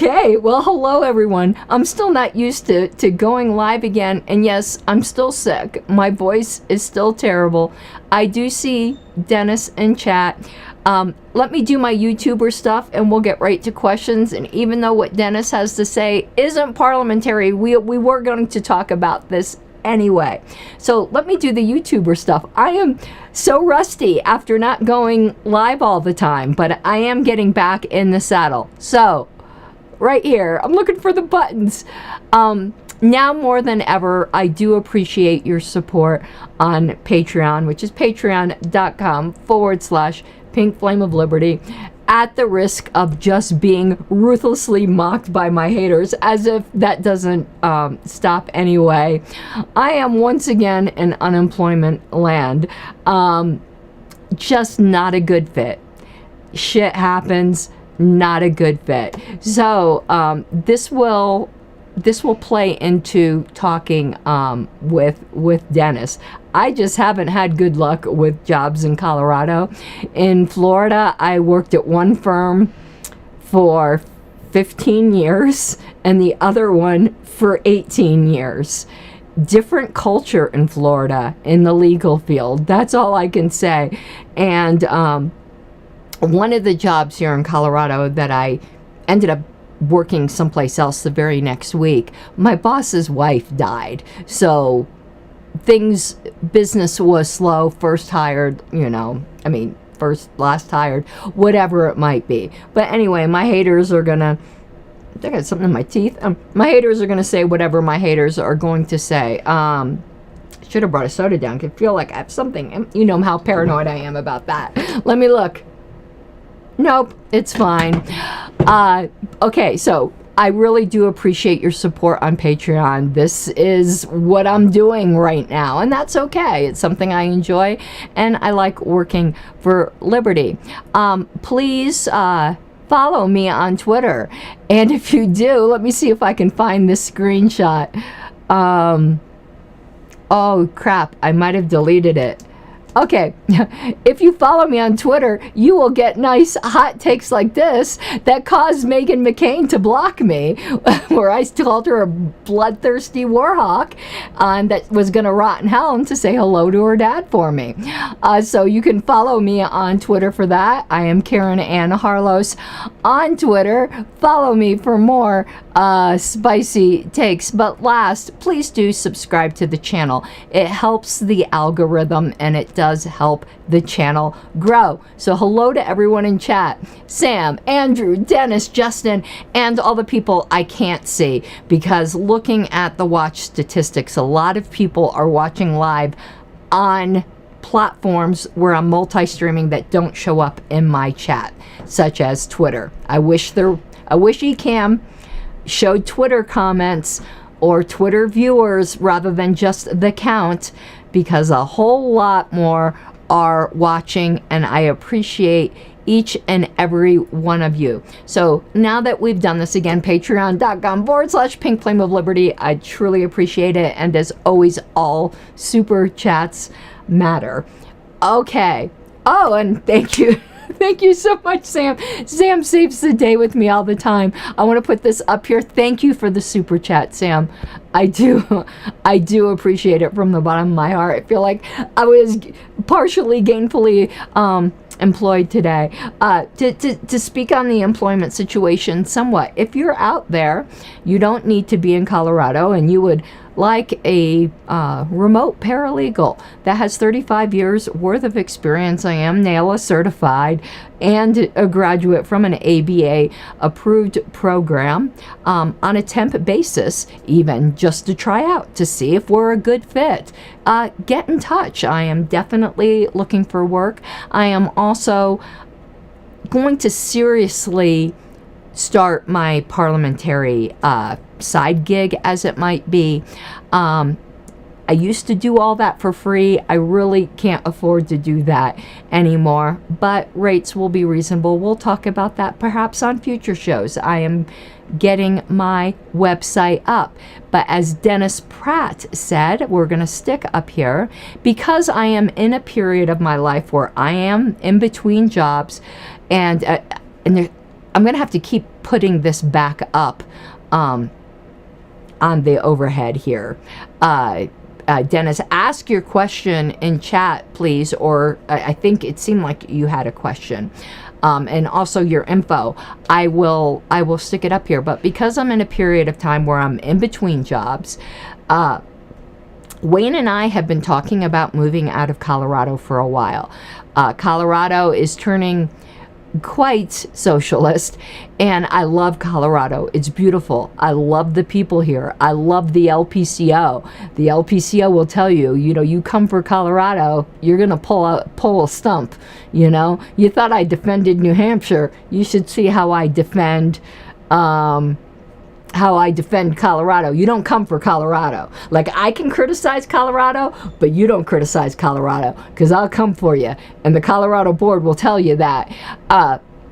Okay, well, hello everyone. I'm still not used to going live again, and yes, I'm still sick. My voice is still terrible. I do see Dennis in chat. Let me do my YouTuber stuff and we'll get right to questions. And even though what Dennis has to say isn't parliamentary, we were going to talk about this anyway. So let me do the YouTuber stuff. I am so rusty after not going live all the time, but I am getting back in the saddle. So right here, I'm looking for the buttons. Now more than ever, I do appreciate your support on Patreon, which is patreon.com/Pink Flame of Liberty, at the risk of just being ruthlessly mocked by my haters, as if that doesn't stop anyway. I am once again in unemployment land. Just not a good fit. Shit happens, not a good fit. So this will play into talking with Dennis. I just haven't had good luck with jobs in Colorado. In Florida, I worked at one firm for 15 years and the other one for 18 years. Different culture in Florida in the legal field. That's all I can say. And one of the jobs here in Colorado that I ended up working someplace else the very next week, my boss's wife died. So business was slow. First hired, first, last hired, whatever it might be. But anyway, my haters are gonna, I got something in my teeth. My haters are gonna say whatever my haters are going to say. Should have brought a soda down. I could feel like I have something. You know how paranoid I am about that. Let me look. Nope, it's fine. Okay, so I really do appreciate your support on Patreon. This is what I'm doing right now, and that's okay. It's something I enjoy, and I like working for Liberty. Please follow me on Twitter, and if you do, let me see if I can find this screenshot. Oh crap, I might have deleted it. Okay, if you follow me on Twitter, you will get nice hot takes like this that caused Meghan McCain to block me, where I called her a bloodthirsty warhawk that was going to rot in hell to say hello to her dad for me. So you can follow me on Twitter for that. I am Karen Ann Harlos on Twitter. Follow me for more spicy takes. But last, please do subscribe to the channel. It helps the algorithm and it does help the channel grow. So hello to everyone in chat. Sam, Andrew, Dennis, Justin, and all the people I can't see, because looking at the watch statistics, a lot of people are watching live on platforms where I'm multi-streaming that don't show up in my chat, such as Twitter. I wish Ecamm showed Twitter comments or Twitter viewers rather than just the count, because a whole lot more are watching, and I appreciate each and every one of you. So now that we've done this again, patreon.com/Pink Flame of Liberty. I truly appreciate it, and as always, all super chats matter. Okay. Oh, and thank you. Thank you so much, Sam. Sam saves the day with me all the time. I want to put this up here. Thank you for the super chat, Sam. I do appreciate it from the bottom of my heart. I feel like I was partially gainfully employed today. To speak on the employment situation somewhat, if you're out there, you don't need to be in Colorado, and you would like a remote paralegal that has 35 years worth of experience. I am NAILA certified and a graduate from an ABA approved program on a temp basis, even just to try out to see if we're a good fit. Get in touch. I am definitely looking for work. I am also going to seriously start my parliamentary side gig, as it might be. I used to do all that for free. I really can't afford to do that anymore, but rates will be reasonable. We'll talk about that perhaps on future shows. I am getting my website up, but as Dennis Pratt said, we're going to stick up here because I am in a period of my life where I am in between jobs, and I'm going to have to keep putting this back up on the overhead here. Dennis, ask your question in chat, please, or I think it seemed like you had a question. And also your info. I will stick it up here. But because I'm in a period of time where I'm in between jobs, Wayne and I have been talking about moving out of Colorado for a while. Colorado is turning quite socialist, and I love Colorado. It's beautiful. I love the people here. I love the LPCO. The LPCO will tell you, you come for Colorado, you're gonna pull a stump. You thought I defended New Hampshire. You should see how I defend Colorado. You don't come for Colorado. Like, I can criticize Colorado, but you don't criticize Colorado, because I'll come for you. And the Colorado board will tell you that.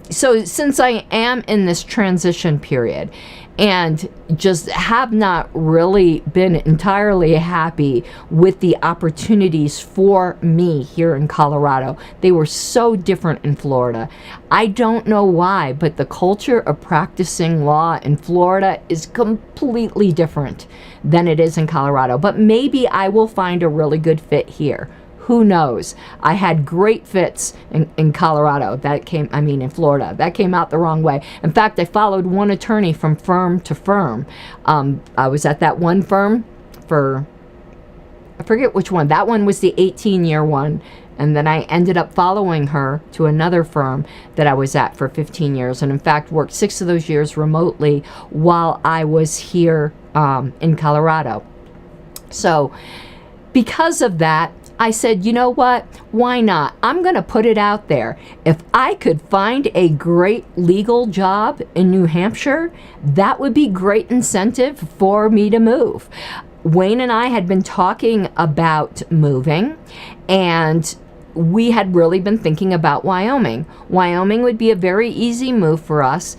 So since I am in this transition period and just have not really been entirely happy with the opportunities for me here in Colorado, they were so different in Florida. I don't know why, but the culture of practicing law in Florida is completely different than it is in Colorado. But maybe I will find a really good fit here. Who knows? I had great fits in Colorado. In Florida. That came out the wrong way. In fact, I followed one attorney from firm to firm. I was at that one firm for, I forget which one. That one was the 18-year one. And then I ended up following her to another firm that I was at for 15 years. And in fact, worked 6 of those years remotely while I was here in Colorado. So because of that, I said, you know what? Why not? I'm going to put it out there. If I could find a great legal job in New Hampshire, that would be great incentive for me to move. Wayne and I had been talking about moving, and we had really been thinking about Wyoming. Wyoming would be a very easy move for us.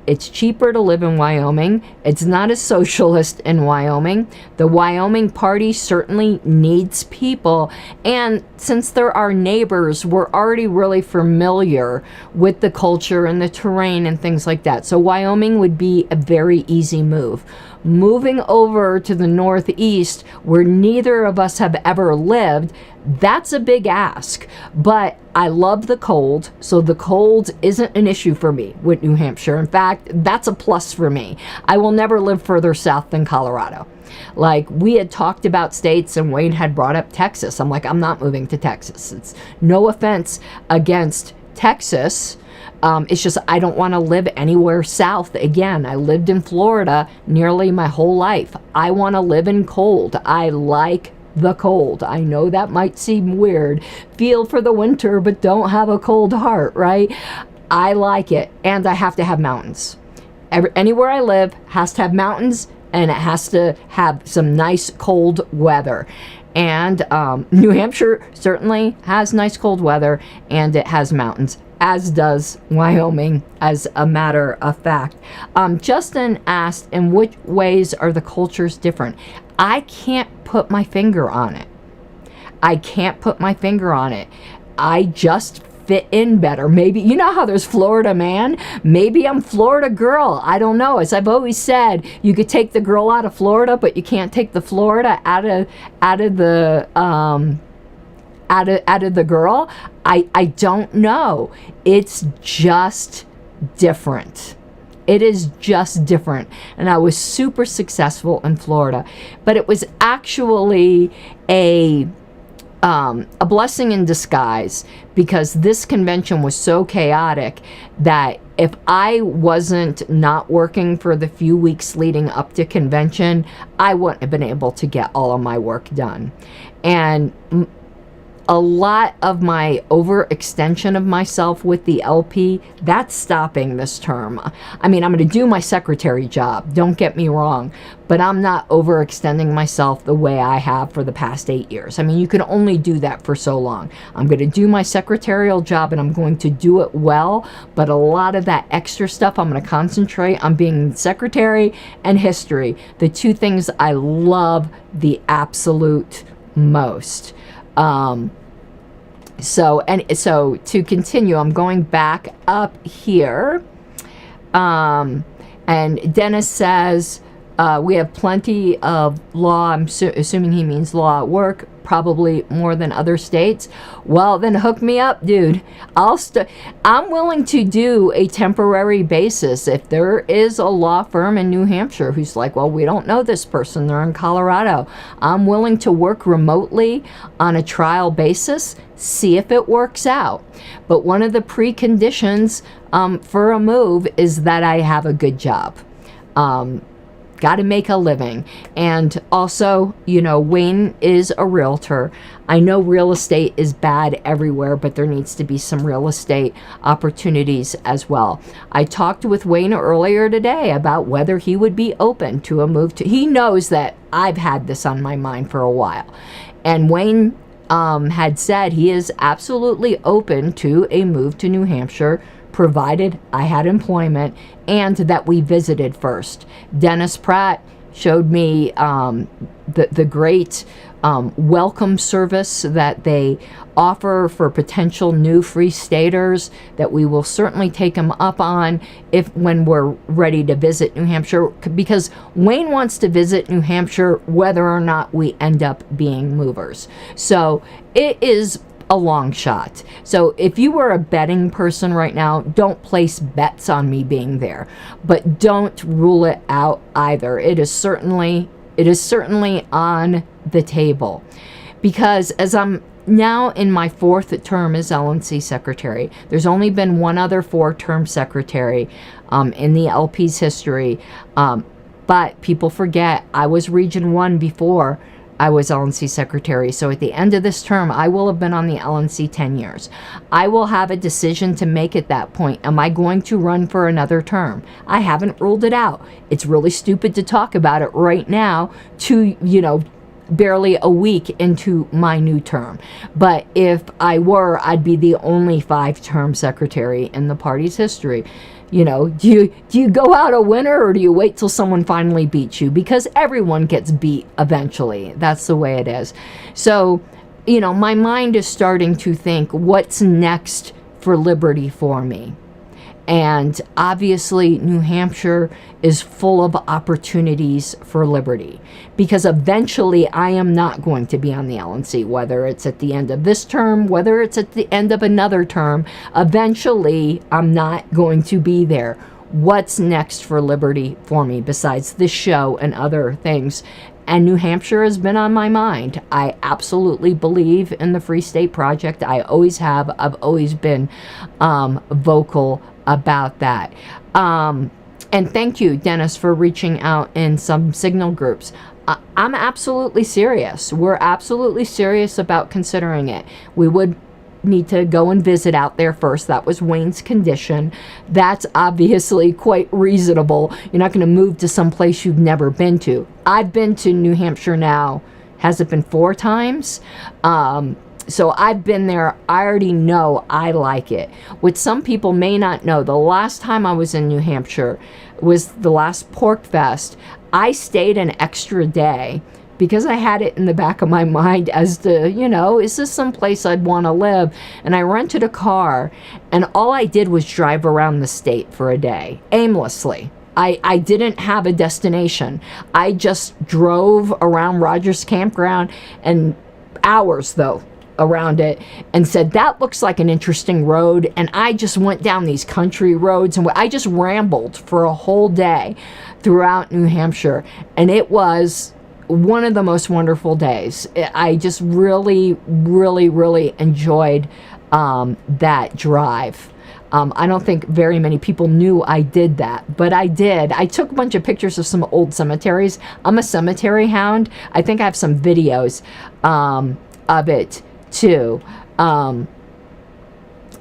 It's cheaper to live in Wyoming. It's not as socialist in Wyoming. The Wyoming party certainly needs people. And since they're our neighbors, we're already really familiar with the culture and the terrain and things like that. So Wyoming would be a very easy move. Moving over to the Northeast, where neither of us have ever lived, that's a big ask. But I love the cold, so the cold isn't an issue for me with New Hampshire. In fact, that's a plus for me. I will never live further south than Colorado. Like, we had talked about states, and Wayne had brought up Texas. I'm like, I'm not moving to Texas. It's no offense against Texas. It's just I don't want to live anywhere south again. I lived in Florida nearly my whole life. I want to live in cold. I like the cold. I know that might seem weird. Feel for the winter, but don't have a cold heart, right? I like it, and I have to have mountains. Anywhere I live has to have mountains, and it has to have some nice cold weather. And New Hampshire certainly has nice cold weather, and it has mountains, as does Wyoming, as a matter of fact. Justin asked, in which ways are the cultures different? I can't put my finger on it. I just fit in better. Maybe, you know how there's Florida man? Maybe I'm Florida girl. I don't know. As I've always said, you could take the girl out of Florida, but you can't take the Florida out of the girl. I don't know. It's just different. It is just different. And I was super successful in Florida, but it was actually a blessing in disguise, because this convention was so chaotic that if I wasn't not working for the few weeks leading up to convention, I wouldn't have been able to get all of my work done. And a lot of my overextension of myself with the LP, that's stopping this term. I mean, I'm going to do my secretary job, don't get me wrong, but I'm not overextending myself the way I have for the past 8 years. I mean, you can only do that for so long. I'm going to do my secretarial job, and I'm going to do it well, but a lot of that extra stuff, I'm going to concentrate on being secretary and history, the two things I love the absolute most. So to continue, I'm going back up here. And Dennis says, we have plenty of law. I'm assuming he means law at work, probably more than other states. Well, then hook me up, dude. I'm willing to do a temporary basis. If there is a law firm in New Hampshire who's like, well, we don't know this person, they're in Colorado, I'm willing to work remotely on a trial basis, see if it works out. But one of the preconditions for a move is that I have a good job. Got to make a living. And also, you know, Wayne is a realtor. I know real estate is bad everywhere, but there needs to be some real estate opportunities as well. I talked with Wayne earlier today about whether he would be open to a move to, he knows that I've had this on my mind for a while. And Wayne had said he is absolutely open to a move to New Hampshire, provided I had employment and that we visited first. Dennis Pratt showed me the great welcome service that they offer for potential new free staters, that we will certainly take him up on when we're ready to visit New Hampshire, because Wayne wants to visit New Hampshire whether or not we end up being movers. So it is a long shot. So if you were a betting person right now, don't place bets on me being there, but don't rule it out either. It is certainly on the table, because as I'm now in my 4th term as LNC secretary, there's only been one other 4-term secretary in the LP's history, but people forget I was Region 1 before I was LNC secretary. So at the end of this term, I will have been on the LNC 10 years. I will have a decision to make at that point. Am I going to run for another term? I haven't ruled it out. It's really stupid to talk about it right now, barely a week into my new term. But if I were, I'd be the only 5-term secretary in the party's history. You know, do you go out a winner, or do you wait till someone finally beats you? Because everyone gets beat eventually. That's the way it is. So, you know, my mind is starting to think, what's next for liberty for me? And obviously, New Hampshire is full of opportunities for liberty, because eventually I am not going to be on the LNC, whether it's at the end of this term, whether it's at the end of another term. Eventually, I'm not going to be there. What's next for liberty for me besides this show and other things? And New Hampshire has been on my mind. I absolutely believe in the Free State Project. I always have. I've always been vocal about that. And thank you, Dennis, for reaching out in some Signal groups. I'm absolutely serious. We're absolutely serious about considering it. We would need to go and visit out there first. That was Wayne's condition. That's obviously quite reasonable. You're not going to move to some place you've never been to. I've been to New Hampshire now. Has it been 4 times? So I've been there. I already know I like it. What some people may not know, the last time I was in New Hampshire was the last Pork Fest. I stayed an extra day because I had it in the back of my mind as to, you know, is this some place I'd want to live? And I rented a car, and all I did was drive around the state for a day, aimlessly. I didn't have a destination. I just drove around Rogers Campground, and hours, though, around it, and said, that looks like an interesting road. And I just went down these country roads, and I just rambled for a whole day throughout New Hampshire. And it was one of the most wonderful days. I just really, really, really enjoyed that drive. I don't think very many people knew I did that, but I did. I took a bunch of pictures of some old cemeteries. I'm a cemetery hound. I think I have some videos of it too.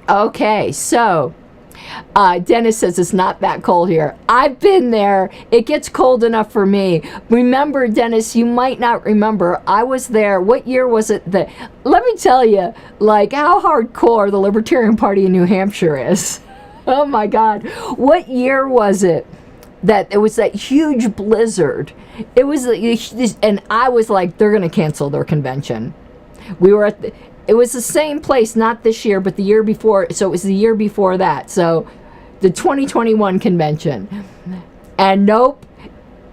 Okay, so Dennis says it's not that cold here. I've been there. It gets cold enough for me. Remember, Dennis, you might not remember, I was there. What year was it? Let me tell you, like, how hardcore the Libertarian Party in New Hampshire is. Oh my God. What year was it that it was that huge blizzard? It was, and I was like, they're going to cancel their convention. We were at it was the same place, not this year, but the year before. So it was the year before that. So the 2021 convention. And nope,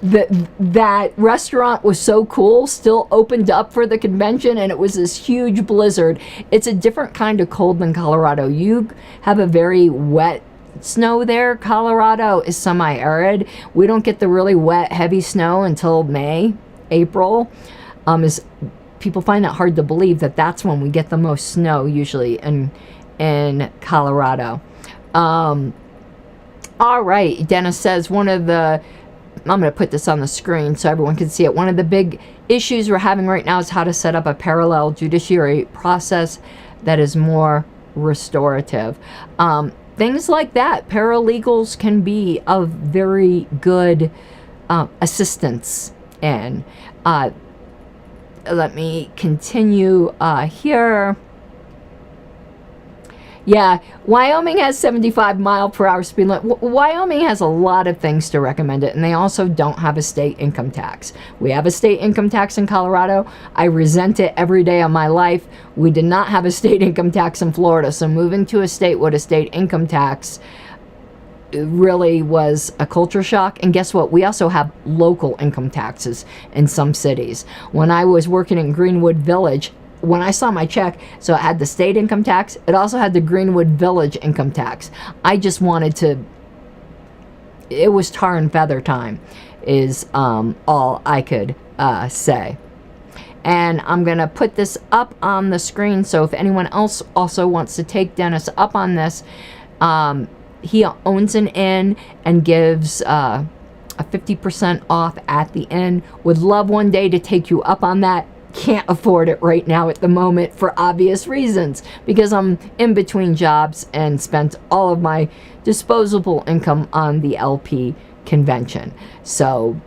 that restaurant was so cool, still opened up for the convention, and it was this huge blizzard. It's a different kind of cold than Colorado. You have a very wet snow there. Colorado is semi-arid. We don't get the really wet, heavy snow until May, April. People find it hard to believe that that's when we get the most snow usually in Colorado. All right, Dennis says I'm going to put this on the screen so everyone can see it. One of the big issues we're having right now is how to set up a parallel judiciary process that is more restorative. Things like that, paralegals can be of very good assistance in. Let me continue here. Yeah, Wyoming has 75-mile-per-hour speed limit. Wyoming has a lot of things to recommend it, and they also don't have a state income tax. We have a state income tax in Colorado. I resent it every day of my life. We did not have a state income tax in Florida, so moving to a state with a state income tax really was a culture shock. And guess what? We also have local income taxes in some cities. When I was working in Greenwood Village, when I saw my check, so it had the state income tax, it also had the Greenwood Village income tax. I just wanted to, it was tar and feather time, is all I could say. And I'm going to put this up on the screen, so if anyone else also wants to take Dennis up on this, he owns an inn and gives a 50% off at the inn. Would love one day to take you up on that. Can't afford it right now at the moment for obvious reasons, because I'm in between jobs and spent all of my disposable income on the LP convention. So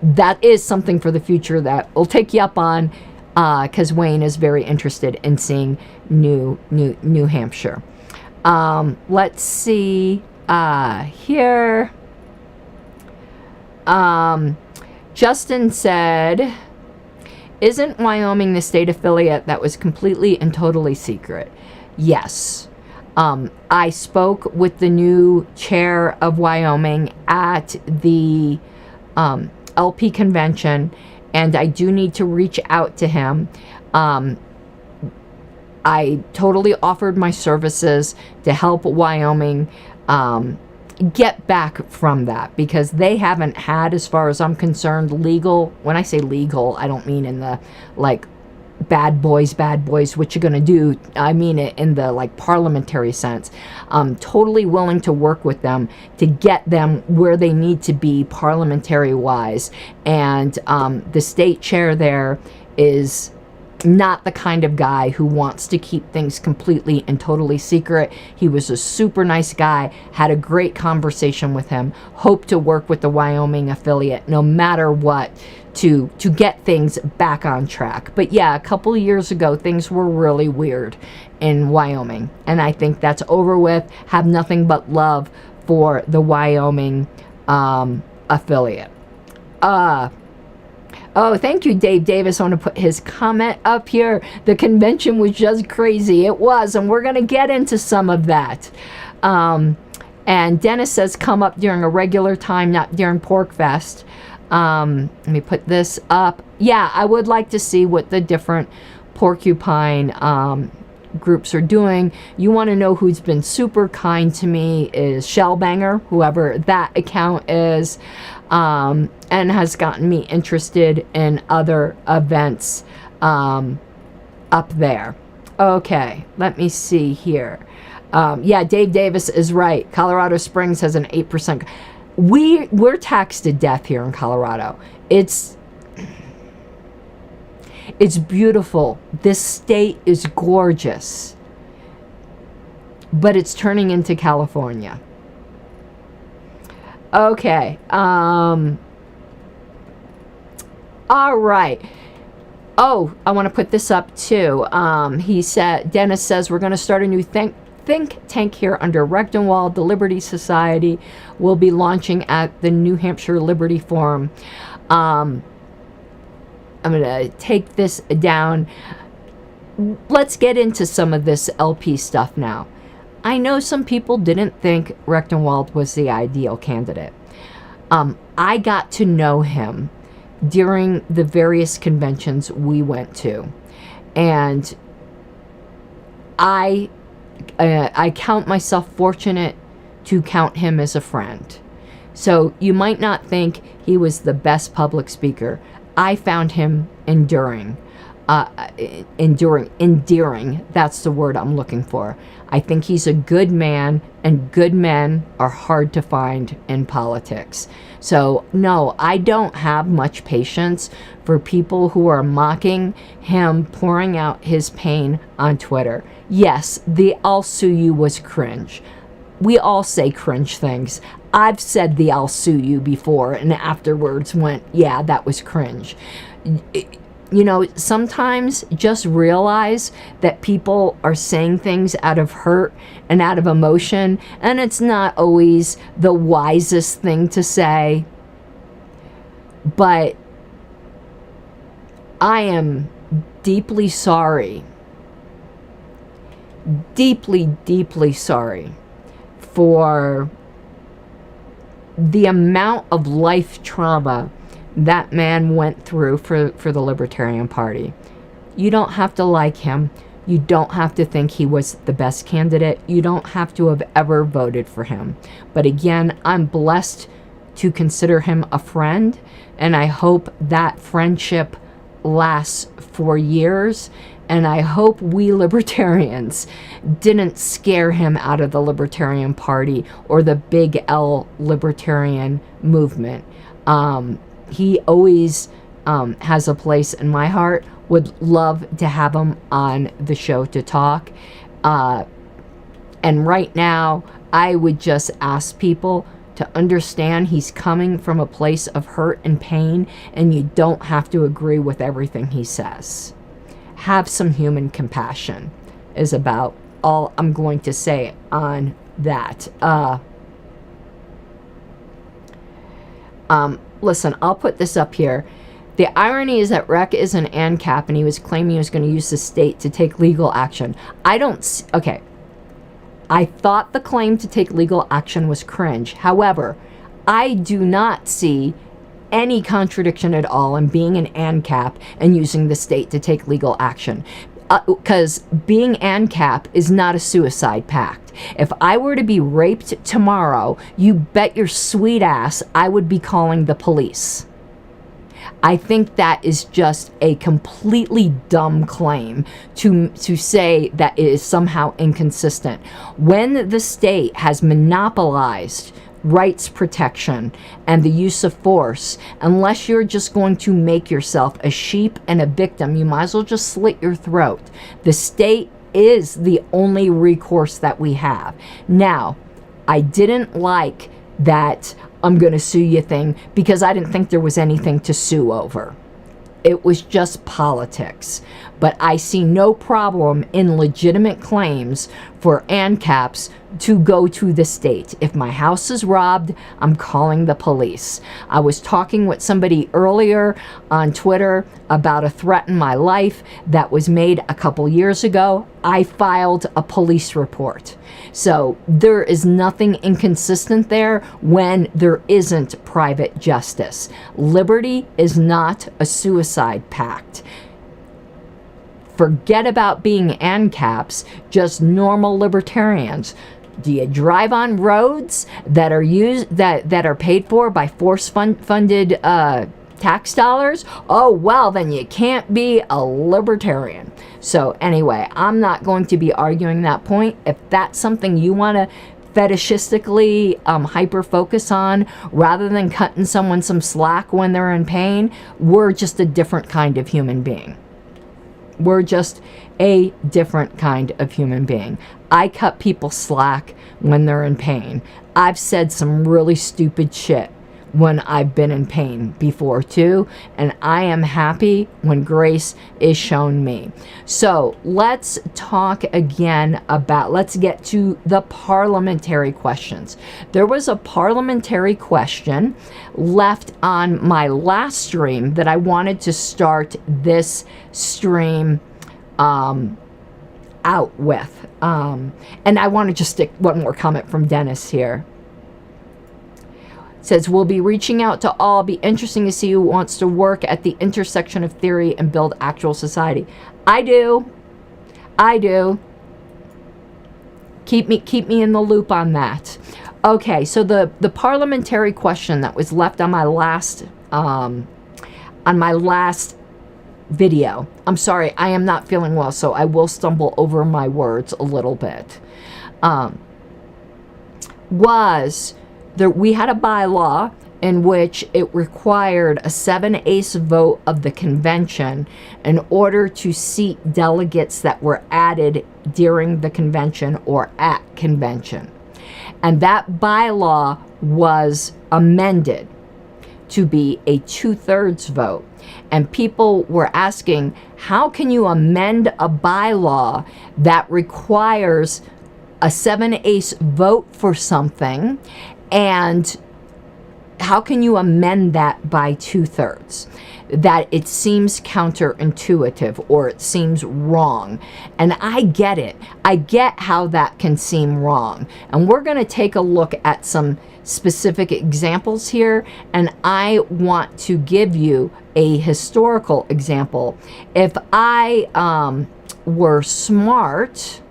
that is something for the future that we'll take you up on, because Wayne is very interested in seeing New Hampshire. Let's see here. Justin said, isn't Wyoming the state affiliate that was completely and totally secret? Yes. I spoke with the new chair of Wyoming at the LP convention, and I do need to reach out to him. I totally offered my services to help Wyoming get back from that, because they haven't had, as far as I'm concerned, legal. When I say legal, I don't mean in the like bad boys, what you gonna do. I mean it in the like parliamentary sense. I'm totally willing to work with them to get them where they need to be parliamentary wise. And the state chair there is not the kind of guy who wants to keep things completely and totally secret. He was a super nice guy, had a great conversation with him, hope to work with the Wyoming affiliate no matter what to get things back on track. But yeah, a couple of years ago, things were really weird in Wyoming, and I think that's over with. Have nothing but love for the Wyoming affiliate. Oh, thank you, Dave Davis. I want to put his comment up here. The convention was just crazy. It was, and we're going to get into some of that. And Dennis says, come up during a regular time, not during Pork Fest. Let me put this up. Yeah, I would like to see what the different porcupine groups are doing. You want to know who's been super kind to me is Shellbanger, whoever that account is, and has gotten me interested in other events up there. Okay, let me see here. Yeah, Dave Davis is right. Colorado Springs has an 8%. We're taxed to death here in Colorado. It's beautiful. This state is gorgeous. But it's turning into California. Okay. All right. Oh, I want to put this up too. He said, Dennis says, we're going to start a new think tank here under Rectenwald. The Liberty Society will be launching at the New Hampshire Liberty Forum. I'm going to take this down. Let's get into some of this LP stuff now. I know some people didn't think Rechtenwald was the ideal candidate. I got to know him during the various conventions we went to, and I count myself fortunate to count him as a friend. So you might not think he was the best public speaker. I found him endearing. That's the word I'm looking for. I think he's a good man, and good men are hard to find in politics. So no, I don't have much patience for people who are mocking him, pouring out his pain on Twitter. Yes, the "I'll sue you" was cringe. We all say cringe things. I've said the "I'll sue you" before, and afterwards went, yeah, that was cringe. You know, sometimes just realize that people are saying things out of hurt and out of emotion, and it's not always the wisest thing to say. But I am deeply sorry, deeply sorry for the amount of life trauma that man went through for the Libertarian Party. You don't have to like him. You don't have to think he was the best candidate. You don't have to have ever voted for him. But again, I'm blessed to consider him a friend, and I hope that friendship lasts for years, and I hope we libertarians didn't scare him out of the Libertarian Party or the big L libertarian movement. He always has a place in my heart. Would love to have him on the show to talk. And right now, I would just ask people to understand he's coming from a place of hurt and pain, and you don't have to agree with everything he says. Have some human compassion is about all I'm going to say on that. Listen, I'll put this up here. The irony is that Rec is an ANCAP, and he was claiming he was going to use the state to take legal action. Okay. I thought the claim to take legal action was cringe. However, I do not see any contradiction at all in being an ANCAP and using the state to take legal action. Because being ANCAP is not a suicide pact. If I were to be raped tomorrow, you bet your sweet ass I would be calling the police. I think that is just a completely dumb claim to say that it is somehow inconsistent. When the state has monopolized rights protection and the use of force, unless you're just going to make yourself a sheep and a victim, you might as well just slit your throat. The state is the only recourse that we have. Now, I didn't like that "I'm going to sue you" thing, because I didn't think there was anything to sue over. It was just politics. But I see no problem in legitimate claims for ANCAPs to go to the state. If my house is robbed, I'm calling the police. I was talking with somebody earlier on Twitter about a threat in my life that was made a couple years ago. I filed a police report. So there is nothing inconsistent there when there isn't private justice. Liberty is not a suicide pact. Forget about being ANCAPs, just normal libertarians. Do you drive on roads that are paid for by funded tax dollars? Oh, well, then you can't be a libertarian. So anyway, I'm not going to be arguing that point. If that's something you want to fetishistically hyper focus on, rather than cutting someone some slack when they're in pain, we're just a different kind of human being. We're just a different kind of human being. I cut people slack when they're in pain. I've said some really stupid shit when I've been in pain before too, and I am happy when grace is shown me. So let's talk again about, let's get to the parliamentary questions. There was a parliamentary question left on my last stream that I wanted to start this stream out with. And I want to just stick one more comment from Dennis here. It says, we'll be reaching out to all. Be interesting to see who wants to work at the intersection of theory and build actual society. I do. Keep me in the loop on that. Okay, so the parliamentary question that was left on my last video. I'm sorry, I am not feeling well, so I will stumble over my words a little bit. We had a bylaw in which it required a 7/8 vote of the convention in order to seat delegates that were added during the convention or at convention. And that bylaw was amended to be a 2/3 vote. And people were asking, how can you amend a bylaw that requires a 7/8 vote for something, and how can you amend that by 2/3? That it seems counterintuitive, or it seems wrong. And I get it. I get how that can seem wrong. And we're going to take a look at some specific examples here, and I want to give you a historical example. If I were smart,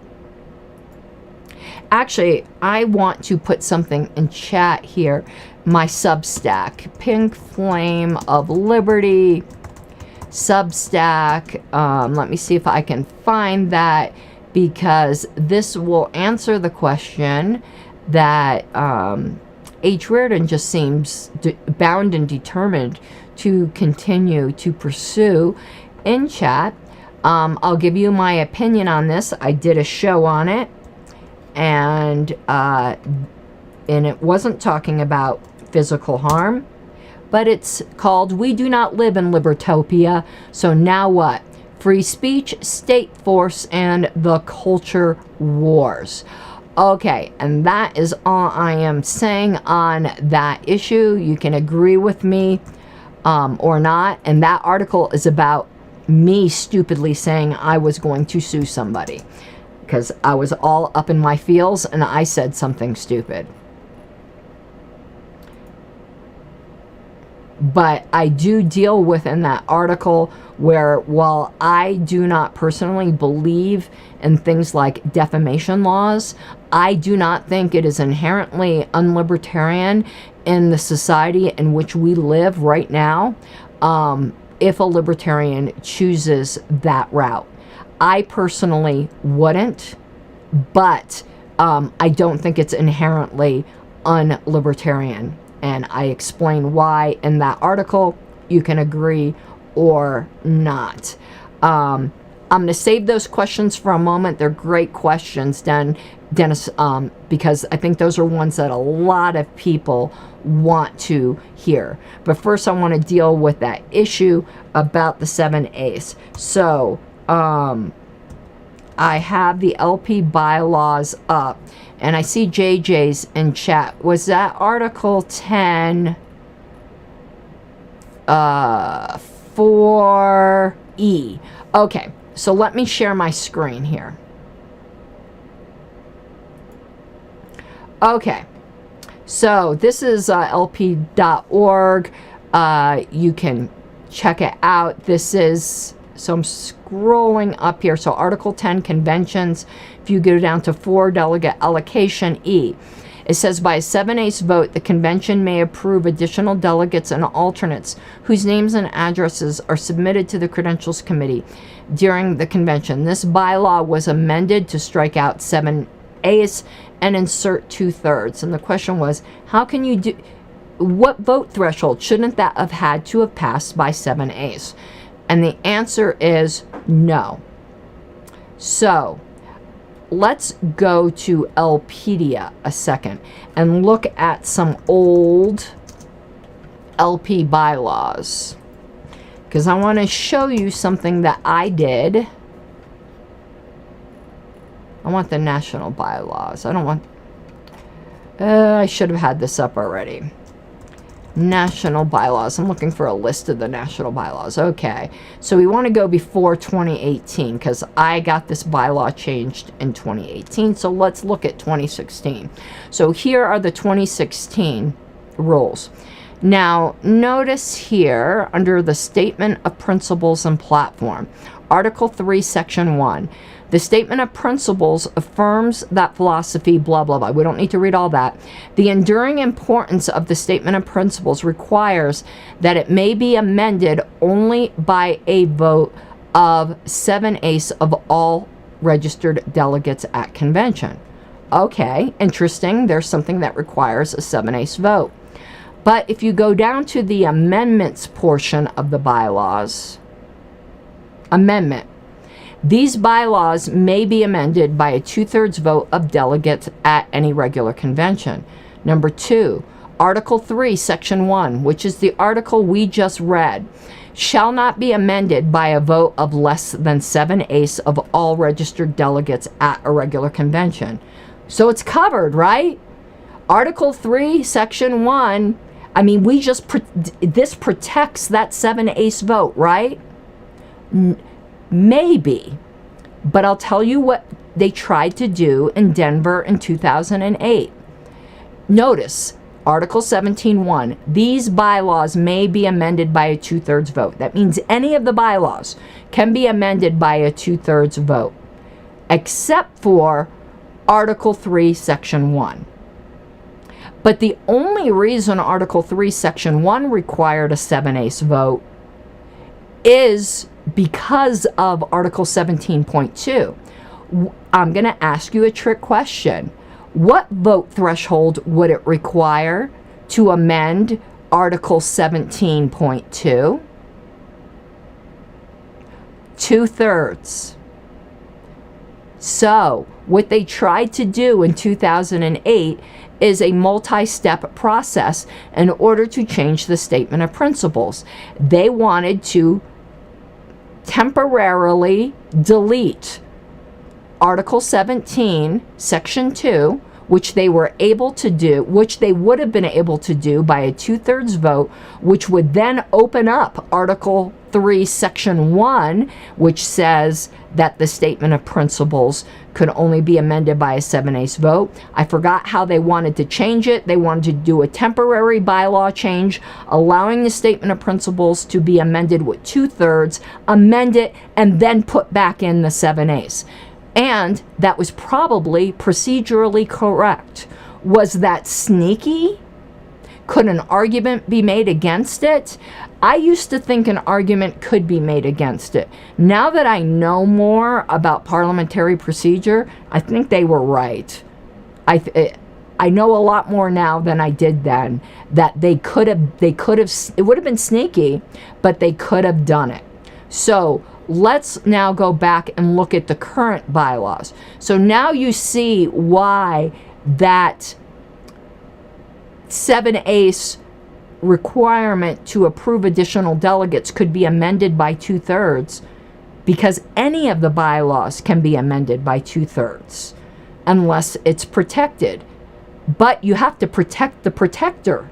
actually, I want to put something in chat here. My Substack, Pink Flame of Liberty, Substack. Let me see if I can find that, because this will answer the question that H. Reardon just seems bound and determined to continue to pursue in chat. I'll give you my opinion on this. I did a show on it, and it wasn't talking about physical harm, but it's called We Do Not Live in Libertopia. So now what? Free speech, state force, and the culture wars. Okay, and that is all I am saying on that issue. You can agree with me or not. And that article is about me stupidly saying I was going to sue somebody because I was all up in my feels and I said something stupid. But I do deal with in that article where, while I do not personally believe in things like defamation laws, I do not think it is inherently unlibertarian in the society in which we live right now if a libertarian chooses that route. I personally wouldn't, but I don't think it's inherently unlibertarian. And I explain why in that article. You can agree or not. I'm going to save those questions for a moment. They're great questions, Dennis, because I think those are ones that a lot of people want to hear. But first, I want to deal with that issue about the 7/8. So, I have the LP bylaws up, and I see JJ's in chat. Was that Article 10 4E? Okay, so let me share my screen here. Okay, so this is lp.org. You can check it out. This is... So I'm scrolling up here. So Article 10, conventions. If you go down to 4, delegate allocation, E. It says, by a 7/8 vote, the convention may approve additional delegates and alternates whose names and addresses are submitted to the Credentials Committee during the convention. This bylaw was amended to strike out 7/8 and insert 2/3. And the question was, how can you do... What vote threshold shouldn't that have had to have passed by 7/8? And the answer is no. So let's go to Lpedia a second and look at some old LP bylaws, because I want to show you something that I did. I want the national bylaws. I don't want... I should have had this up already. National bylaws. I'm looking for a list of the national bylaws. Okay, so we want to go before 2018 because I got this bylaw changed in 2018. So let's look at 2016. So here are the 2016 rules. Now, notice here under the Statement of Principles and Platform, Article 3, Section 1, the Statement of Principles affirms that philosophy, blah, blah, blah. We don't need to read all that. The enduring importance of the Statement of Principles requires that it may be amended only by a vote of 7/8 of all registered delegates at convention. Okay, interesting. There's something that requires a 7/8 vote. But if you go down to the amendments portion of the bylaws, amendment, these bylaws may be amended by a 2/3 vote of delegates at any regular convention. Number 2, Article 3, Section 1, which is the article we just read, shall not be amended by a vote of less than 7/8 of all registered delegates at a regular convention. So it's covered, right? Article 3, Section 1, I mean, this protects that 7/8 vote, right? Maybe. But I'll tell you what they tried to do in Denver in 2008. Notice, Article 17.1, these bylaws may be amended by a 2/3 vote. That means any of the bylaws can be amended by a 2/3 vote, except for Article 3, Section 1. But the only reason Article 3, Section 1 required a 7/8 vote is because of Article 17.2. I'm going to ask you a trick question. What vote threshold would it require to amend Article 17.2? 2/3. So, what they tried to do in 2008 is a multi-step process in order to change the Statement of Principles. They wanted to temporarily delete Article 17, Section 2, which they were able to do, which they would have been able to do by a 2/3 vote, which would then open up Article 3, Section 1, which says that the Statement of Principles could only be amended by a 7/8 vote. I forgot how they wanted to change it. They wanted to do a temporary bylaw change, allowing the Statement of Principles to be amended with 2/3, amend it, and then put back in the 7/8. And that was probably procedurally correct. Was that sneaky? Could an argument be made against it? I used to think an argument could be made against it. Now that I know more about parliamentary procedure, I think they were right. I know a lot more now than I did then, that they could have, it would have been sneaky, but they could have done it. So let's now go back and look at the current bylaws. So now you see why that 7/8 requirement to approve additional delegates could be amended by 2/3, because any of the bylaws can be amended by 2/3 unless it's protected. But you have to protect the protector.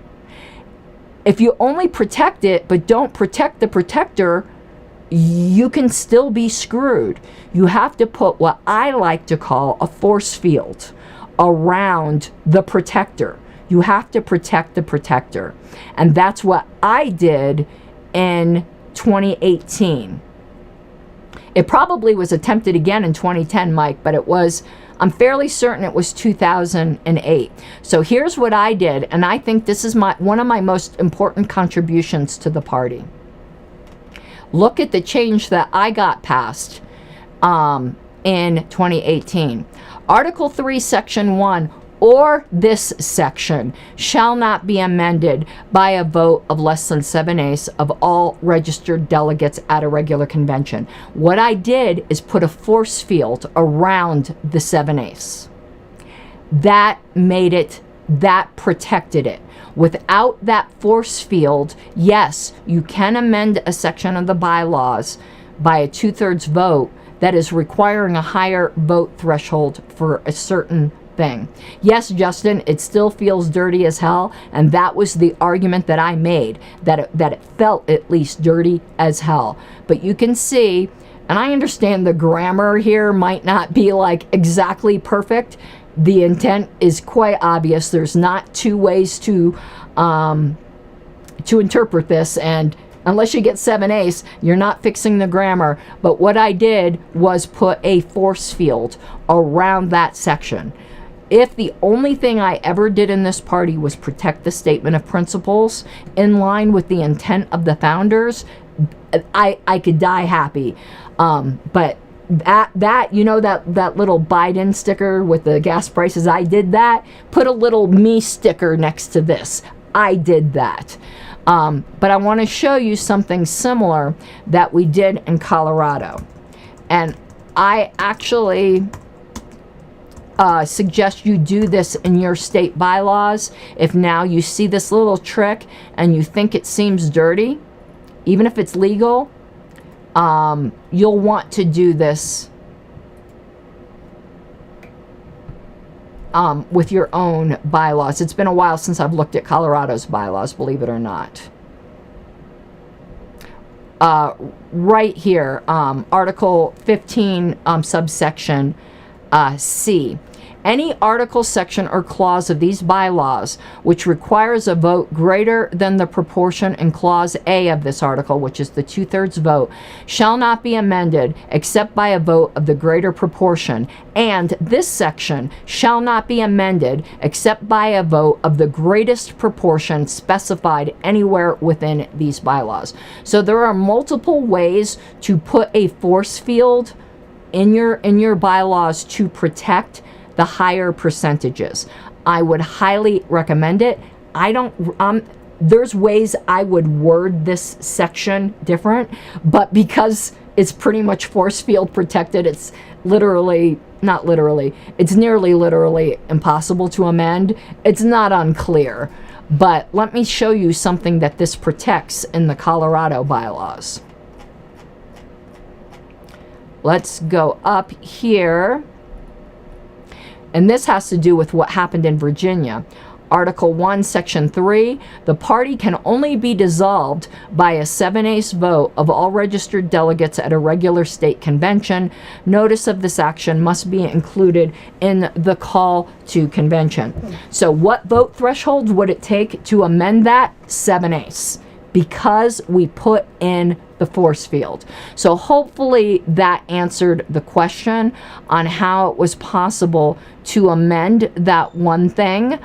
If you only protect it but don't protect the protector, you can still be screwed. You have to put what I like to call a force field around the protector. You have to protect the protector. And that's what I did in 2018. It probably was attempted again in 2010, Mike, but it was, I'm fairly certain it was 2008. So here's what I did, and I think this is one of my most important contributions to the party. Look at the change that I got passed in 2018. Article 3, Section 1, or this section shall not be amended by a vote of less than 7/8 of all registered delegates at a regular convention. What I did is put a force field around the 7/8. That made it, that protected it. Without that force field, yes, you can amend a section of the bylaws by a 2/3 vote that is requiring a higher vote threshold for a certain thing. Yes, Justin, it still feels dirty as hell, and that was the argument that I made, that it felt at least dirty as hell. But you can see, and I understand the grammar here might not be like exactly perfect. The intent is quite obvious. There's not two ways to interpret this, and unless you get 7 ace, you're not fixing the grammar. But what I did was put a force field around that section. If the only thing I ever did in this party was protect the statement of principles in line with the intent of the founders, I could die happy. But that you know, that little Biden sticker with the gas prices, I did that. Put a little me sticker next to this. I did that. But I want to show you something similar that we did in Colorado. And I actually suggest you do this in your state bylaws. If now you see this little trick and you think it seems dirty, even if it's legal, you'll want to do this with your own bylaws. It's been a while since I've looked at Colorado's bylaws, believe it or not. Right here, Article 15, subsection C. Any article, section, or clause of these bylaws which requires a vote greater than the proportion in Clause A of this article, which is the 2/3 vote, shall not be amended except by a vote of the greater proportion, and this section shall not be amended except by a vote of the greatest proportion specified anywhere within these bylaws. So there are multiple ways to put a force field in your bylaws to protect the higher percentages. I would highly recommend it. There's ways I would word this section different, but because it's pretty much force field protected, it's it's nearly literally impossible to amend. It's not unclear, but let me show you something that this protects in the Colorado bylaws. Let's go up here. And this has to do with what happened in Virginia. Article 1, Section 3, the party can only be dissolved by a 7/8 vote of all registered delegates at a regular state convention. Notice of this action must be included in the call to convention. So what vote threshold would it take to amend that? 7/8. Because we put in the force field. So hopefully that answered the question on how it was possible to amend that one thing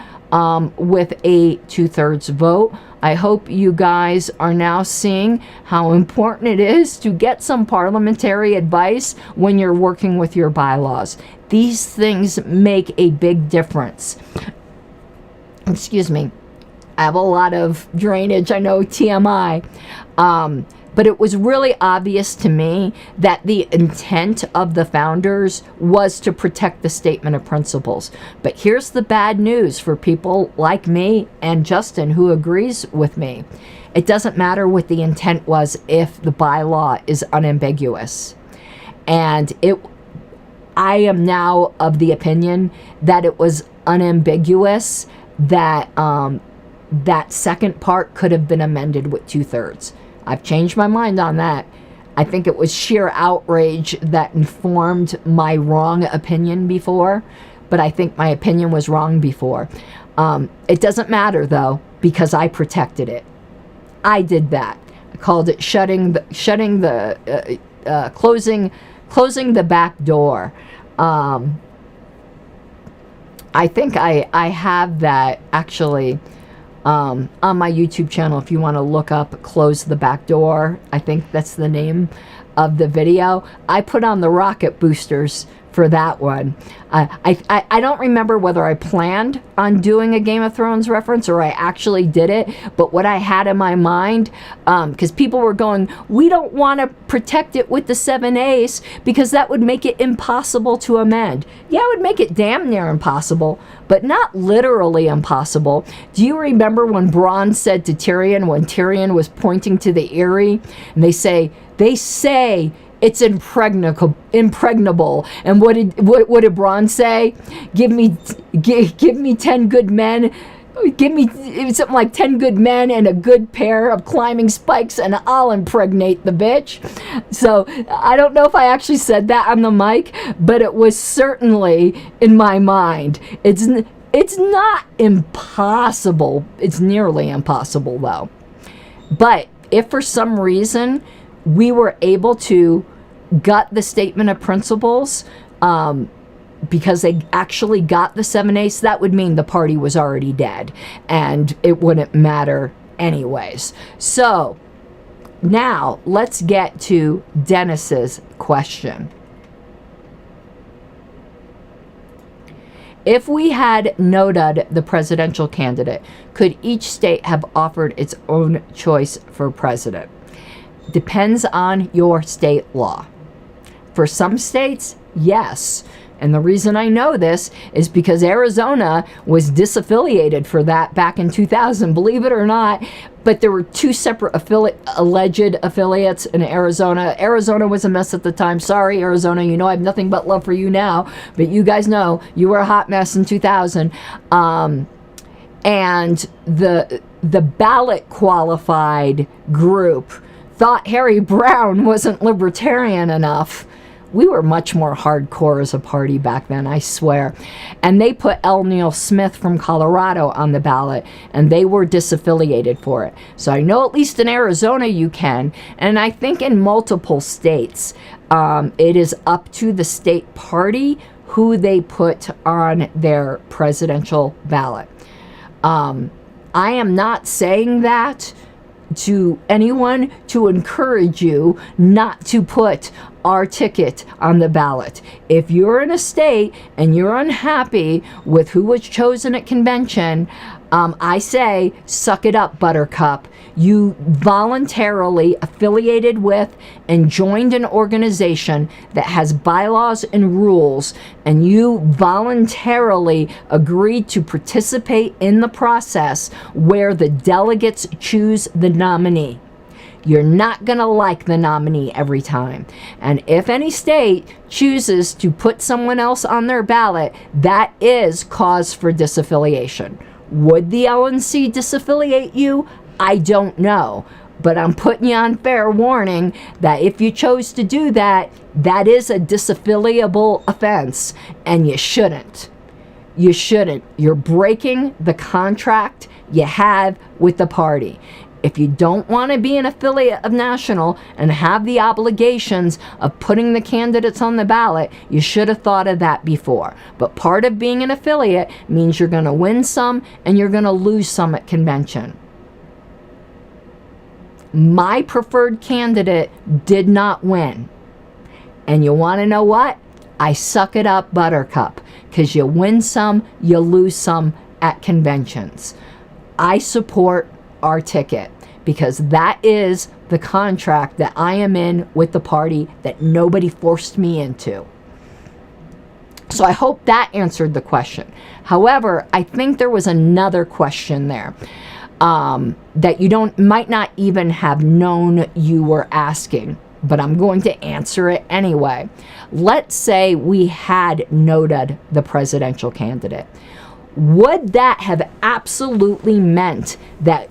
with a 2/3 vote. I hope you guys are now seeing how important it is to get some parliamentary advice when you're working with your bylaws. These things make a big difference. Excuse me. I have a lot of drainage, I know, TMI. But it was really obvious to me that the intent of the founders was to protect the statement of principles. But here's the bad news for people like me and Justin who agrees with me. It doesn't matter what the intent was if the bylaw is unambiguous. And I am now of the opinion that it was unambiguous, that that second part could have been amended with 2/3. I've changed my mind on that. I think it was sheer outrage that informed my wrong opinion before, but I think my opinion was wrong before. It doesn't matter though, because I protected it. I did that. I called it closing the back door. I think I have that actually on my YouTube channel. If you want to look up Close the Back Door, I think that's the name of the video. I put on the rocket boosters for that one. I don't remember whether I planned on doing a Game of Thrones reference or I actually did it, but what I had in my mind, because people were going, we don't want to protect it with the 7/8 because that would make it impossible to amend. Yeah, it would make it damn near impossible, but not literally impossible. Do you remember when Bronn said to Tyrion, when Tyrion was pointing to the Eyrie, and they say, it's impregnable. And what did Braun say? Give me 10 good men. Give me something like 10 good men and a good pair of climbing spikes, and I'll impregnate the bitch. So I don't know if I actually said that on the mic, but it was certainly in my mind. It's not impossible. It's nearly impossible, though. But if for some reason we were able to gut the statement of principles, because they actually got the 7/8, that would mean the party was already dead and it wouldn't matter anyways. So now let's get to Dennis's question. If we had noted the presidential candidate, could each state have offered its own choice for president? Depends on your state law. For some states, yes. And the reason I know this is because Arizona was disaffiliated for that back in 2000, believe it or not. But there were two separate alleged affiliates in Arizona. Arizona was a mess at the time. Sorry, Arizona. You know I have nothing but love for you now. But you guys know you were a hot mess in 2000. And the ballot qualified group thought Harry Brown wasn't libertarian enough. We were much more hardcore as a party back then, I swear. And they put L. Neil Smith from Colorado on the ballot, and they were disaffiliated for it. So I know at least in Arizona you can, and I think in multiple states, it is up to the state party who they put on their presidential ballot. I am not saying that to anyone to encourage you not to put our ticket on the ballot. If you're in a state and you're unhappy with who was chosen at convention, I say, suck it up, Buttercup. You voluntarily affiliated with and joined an organization that has bylaws and rules, and you voluntarily agreed to participate in the process where the delegates choose the nominee. You're not going to like the nominee every time. And if any state chooses to put someone else on their ballot, that is cause for disaffiliation. Would the LNC disaffiliate you? I don't know. But I'm putting you on fair warning that if you chose to do that, that is a disaffiliable offense, and you shouldn't. You shouldn't. You're breaking the contract you have with the party. If you don't want to be an affiliate of National and have the obligations of putting the candidates on the ballot, you should have thought of that before. But part of being an affiliate means you're going to win some and you're going to lose some at convention. My preferred candidate did not win. And you want to know what? I suck it up, Buttercup, because you win some, you lose some at conventions. I support our ticket because that is the contract that I am in with the party that nobody forced me into. So I hope that answered the question. However, I think there was another question there that you might not even have known you were asking, but I'm going to answer it anyway. Let's say we had noted the presidential candidate. Would that have absolutely meant that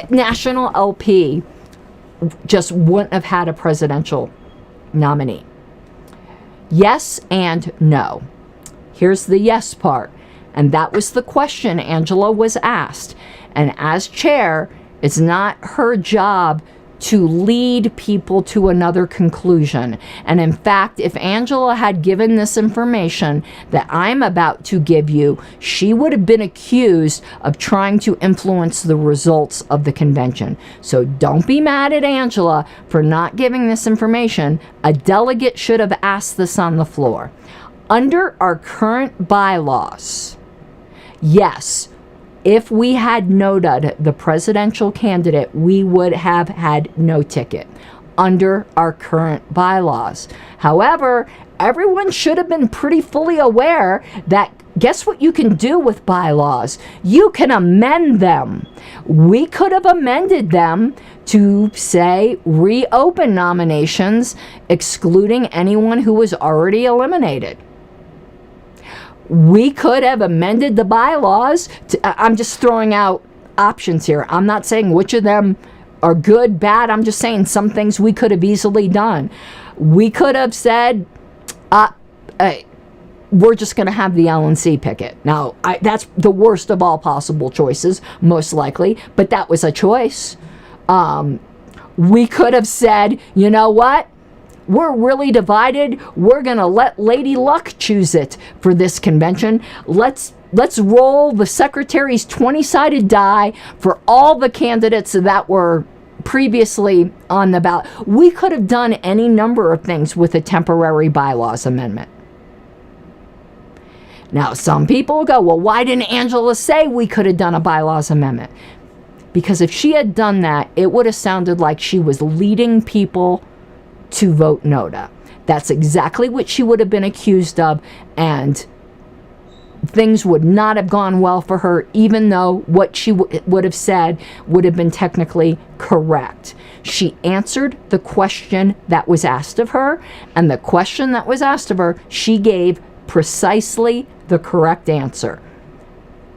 National LP just wouldn't have had a presidential nominee? Yes and no. Here's the yes part. And that was the question Angela was asked. And as chair, it's not her job to lead people to another conclusion. And in fact, if Angela had given this information that I'm about to give you, she would have been accused of trying to influence the results of the convention. So don't be mad at Angela for not giving this information. A delegate should have asked this on the floor. Under our current bylaws, yes, if we had noted the presidential candidate, we would have had no ticket under our current bylaws. However, everyone should have been pretty fully aware that guess what you can do with bylaws? You can amend them. We could have amended them to say reopen nominations, excluding anyone who was already eliminated. We could have amended the bylaws. I'm just throwing out options here. I'm not saying which of them are good, bad. I'm just saying some things we could have easily done. We could have said, we're just going to have the LNC pick it. Now, that's the worst of all possible choices, most likely, but that was a choice. We could have said, you know what? We're really divided. We're going to let Lady Luck choose it for this convention. Let's roll the secretary's 20-sided die for all the candidates that were previously on the ballot. We could have done any number of things with a temporary bylaws amendment. Now, some people go, well, why didn't Angela say we could have done a bylaws amendment? Because if she had done that, it would have sounded like she was leading people to vote NODA. That's exactly what she would have been accused of, and things would not have gone well for her, even though what she would have said would have been technically correct. She answered the question that was asked of her, and the question that was asked of her, she gave precisely the correct answer.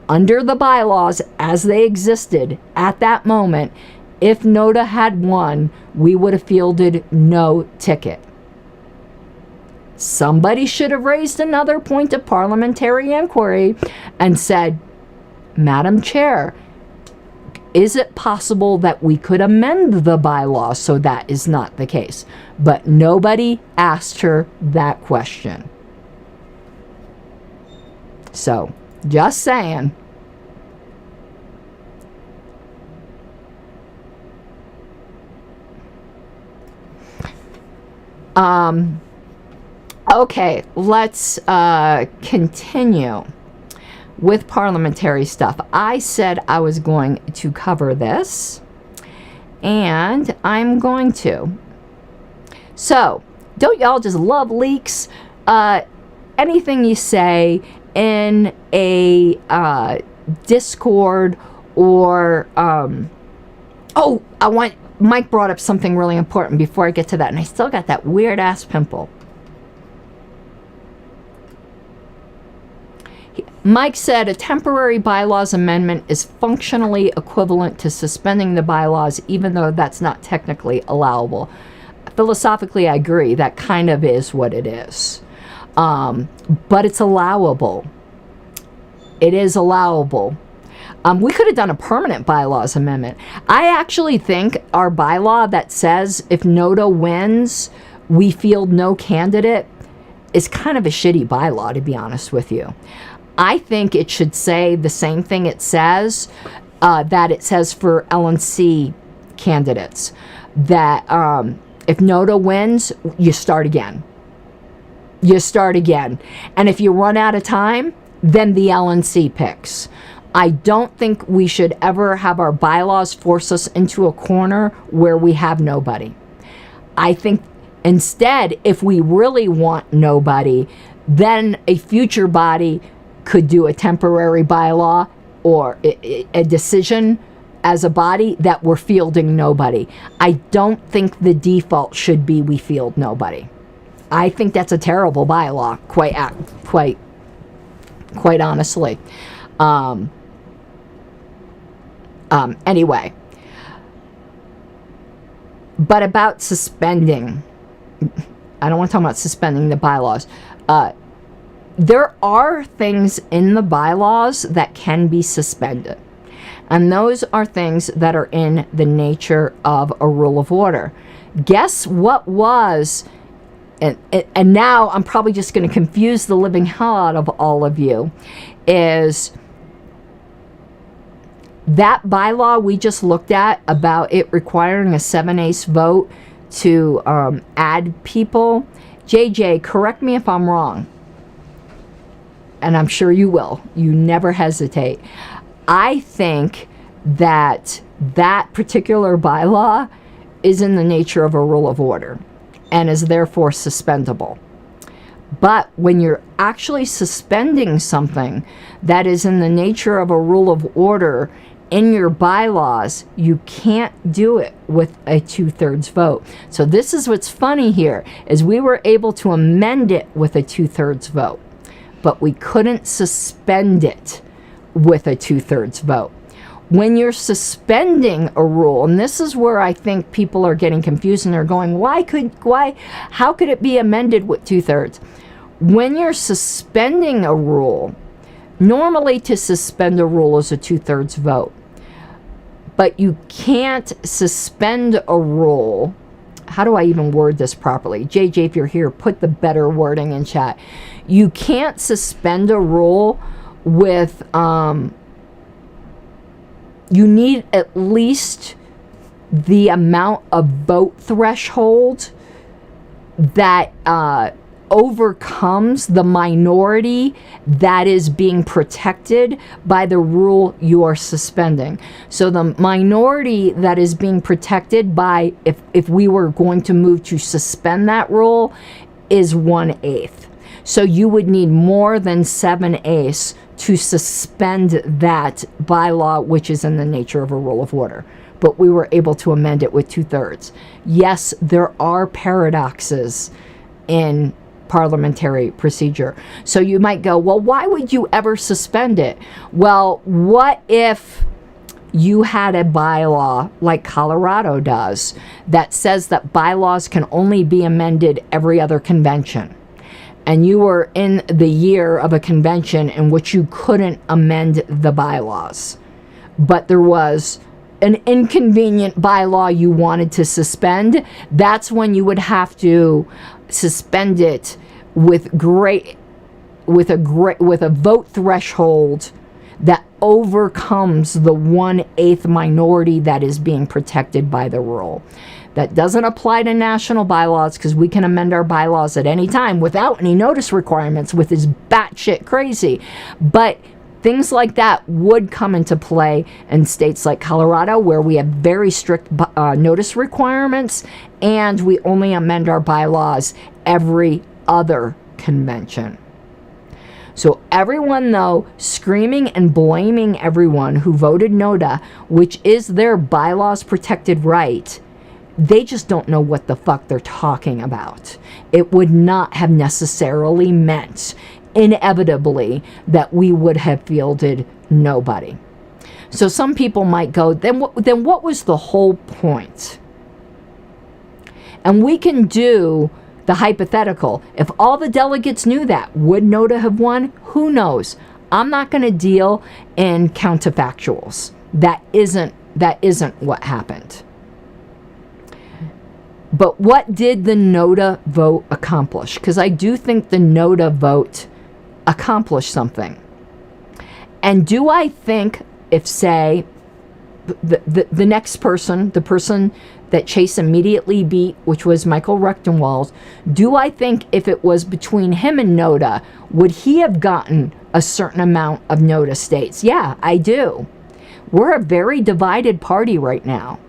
Under the bylaws as they existed at that moment, if NODA had won, we would have fielded no ticket. Somebody should have raised another point of parliamentary inquiry and said, Madam Chair, is it possible that we could amend the bylaws so that is not the case? But nobody asked her that question. So, just saying. Okay, let's continue with parliamentary stuff. I said I was going to cover this, and I'm going to. So, don't y'all just love leaks? Anything you say in a Discord or Mike brought up something really important before I get to that, and I still got that weird ass pimple. Mike said a temporary bylaws amendment is functionally equivalent to suspending the bylaws, even though that's not technically allowable. Philosophically, I agree. That kind of is what it is. But it's allowable. It is allowable. We could have done a permanent bylaws amendment. I actually think our bylaw that says if NODA wins, we field no candidate is kind of a shitty bylaw, to be honest with you. I think it should say the same thing it says, that it says for LNC candidates, that if NODA wins, you start again. You start again. And if you run out of time, then the LNC picks. I don't think we should ever have our bylaws force us into a corner where we have nobody. I think instead, if we really want nobody, then a future body could do a temporary bylaw or a decision as a body that we're fielding nobody. I don't think the default should be we field nobody. I think that's a terrible bylaw, quite honestly. Anyway, but about suspending, I don't want to talk about suspending the bylaws. There are things in the bylaws that can be suspended, and those are things that are in the nature of a rule of order. Guess what was, and now I'm probably just going to confuse the living hell out of all of you, is that bylaw we just looked at about it requiring a 7/8 vote to add people. JJ, correct me if I'm wrong. And I'm sure you will. You never hesitate. I think that that particular bylaw is in the nature of a rule of order and is therefore suspendable. But when you're actually suspending something that is in the nature of a rule of order in your bylaws, you can't do it with a 2/3 vote. So this is what's funny here, is we were able to amend it with a 2/3 vote, but we couldn't suspend it with a 2/3 vote. When you're suspending a rule, and this is where I think people are getting confused and they're going, how could it be amended with 2/3? When you're suspending a rule, normally to suspend a rule is a 2/3 vote. But you can't suspend a rule. How do I even word this properly? JJ, if you're here, put the better wording in chat. You can't suspend a rule with, you need at least the amount of vote threshold that overcomes the minority that is being protected by the rule you are suspending. So the minority that is being protected by, if we were going to move to suspend that rule, is 1/8. So you would need more than 7/8 to suspend that bylaw, which is in the nature of a rule of order. But we were able to amend it with 2/3. Yes, there are paradoxes in parliamentary procedure. So you might go, well, why would you ever suspend it? Well, what if you had a bylaw like Colorado does that says that bylaws can only be amended every other convention, and you were in the year of a convention in which you couldn't amend the bylaws, but there was an inconvenient bylaw you wanted to suspend? That's when you would have to suspend it with a vote threshold that overcomes the 1/8 minority that is being protected by the rule. That doesn't apply to national bylaws, because we can amend our bylaws at any time without any notice requirements, which is batshit crazy. But things like that would come into play in states like Colorado, where we have very strict notice requirements, and we only amend our bylaws every other convention. So everyone, though, screaming and blaming everyone who voted NOTA, which is their bylaws protected right, they just don't know what the fuck they're talking about. It would not have necessarily meant, inevitably, that we would have fielded nobody. So some people might go, then what was the whole point? And we can do the hypothetical. If all the delegates knew that, would NOTA have won? Who knows? I'm not going to deal in counterfactuals. That isn't what happened. But what did the NOTA vote accomplish? Because I do think the NOTA vote accomplished something. And do I think, if, say, the next person, the person that Chase immediately beat, which was Michael Rechtenwald, do I think if it was between him and NOTA, would he have gotten a certain amount of NOTA states? Yeah, I do. We're a very divided party right now.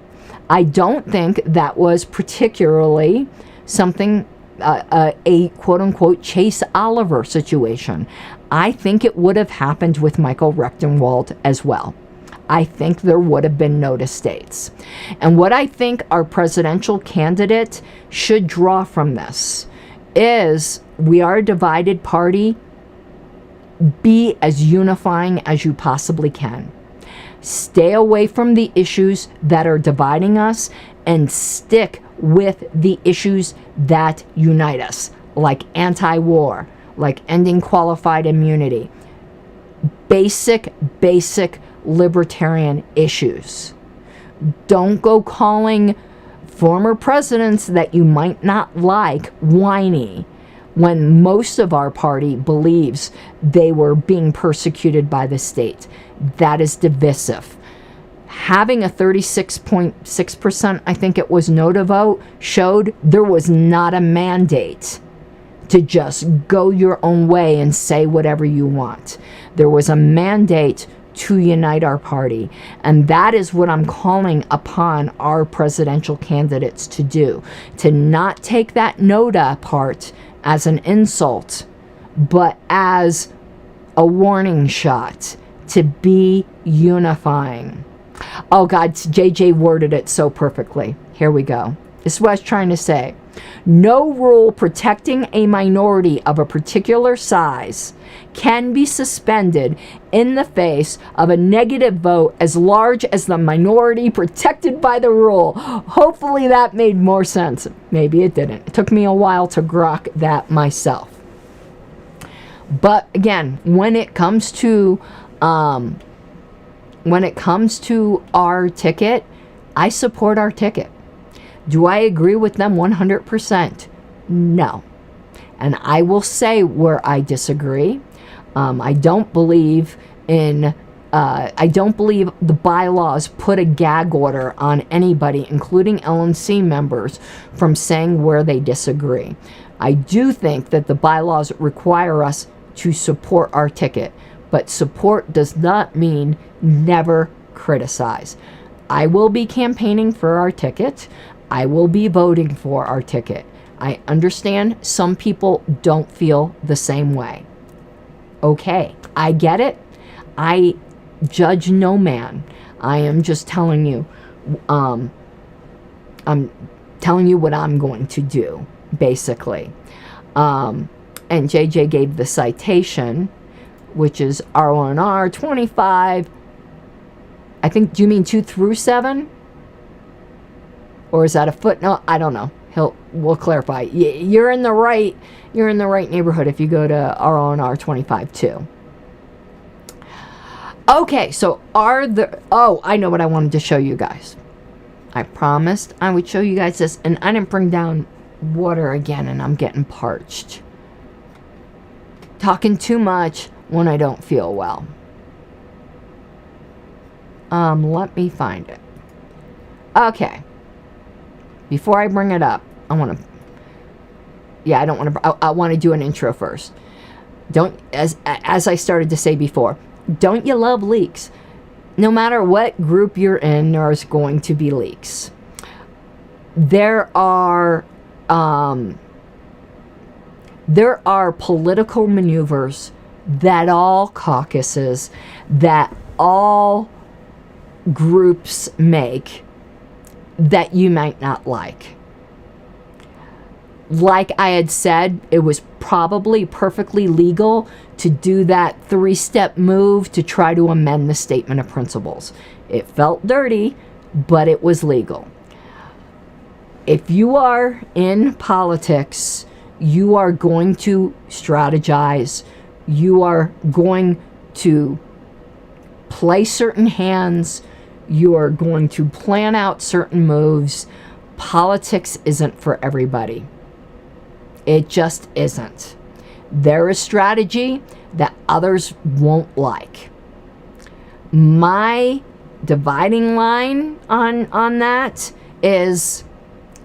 I don't think that was particularly something, a quote-unquote Chase Oliver situation. I think it would have happened with Michael Rechtenwald as well. I think there would have been NOTA states. And what I think our presidential candidate should draw from this is, we are a divided party. Be as unifying as you possibly can. Stay away from the issues that are dividing us and stick with the issues that unite us, like anti-war, like ending qualified immunity. Basic libertarian issues. Don't go calling former presidents that you might not like whiny, when most of our party believes they were being persecuted by the state. That is divisive. Having a 36.6%, I think it was, NOTA vote showed there was not a mandate to just go your own way and say whatever you want. There was a mandate to unite our party. And that is what I'm calling upon our presidential candidates to do. To not take that NOTA part as an insult, but as a warning shot to be unifying. Oh God, JJ worded it so perfectly. Here we go. This is what I was trying to say. No rule protecting a minority of a particular size can be suspended in the face of a negative vote as large as the minority protected by the rule. Hopefully that made more sense. Maybe it didn't. It took me a while to grok that myself. But again, when it comes to our ticket, I support our ticket. Do I agree with them 100%? No. And I will say where I disagree. I don't believe the bylaws put a gag order on anybody, including LNC members, from saying where they disagree. I do think that the bylaws require us to support our ticket, but support does not mean never criticize. I will be campaigning for our ticket. I will be voting for our ticket. I understand some people don't feel the same way. Okay, I get it. I judge no man. I am just telling you, I'm telling you what I'm going to do, basically. And JJ gave the citation, which is R1R 25. I think, do you mean 2 through 7? Or is that a footnote? I don't know. We'll clarify. You're in the right neighborhood if you go to R1R 25 too. Okay, so I know what I wanted to show you guys. I promised I would show you guys this, and I didn't bring down water again, and I'm getting parched. Talking too much when I don't feel well. Let me find it. Okay. Before I bring it up, I want to do an intro first. As I started to say before, don't you love leaks? No matter what group you're in, there's going to be leaks. There are political maneuvers that all caucuses, that all groups make that you might not like. Like I had said, it was probably perfectly legal to do that 3-step move to try to amend the statement of principles. It felt dirty, but it was legal. If you are in politics, you are going to strategize. You are going to play certain hands. You are going to plan out certain moves. Politics isn't for everybody. It just isn't. There is strategy that others won't like. My dividing line on that is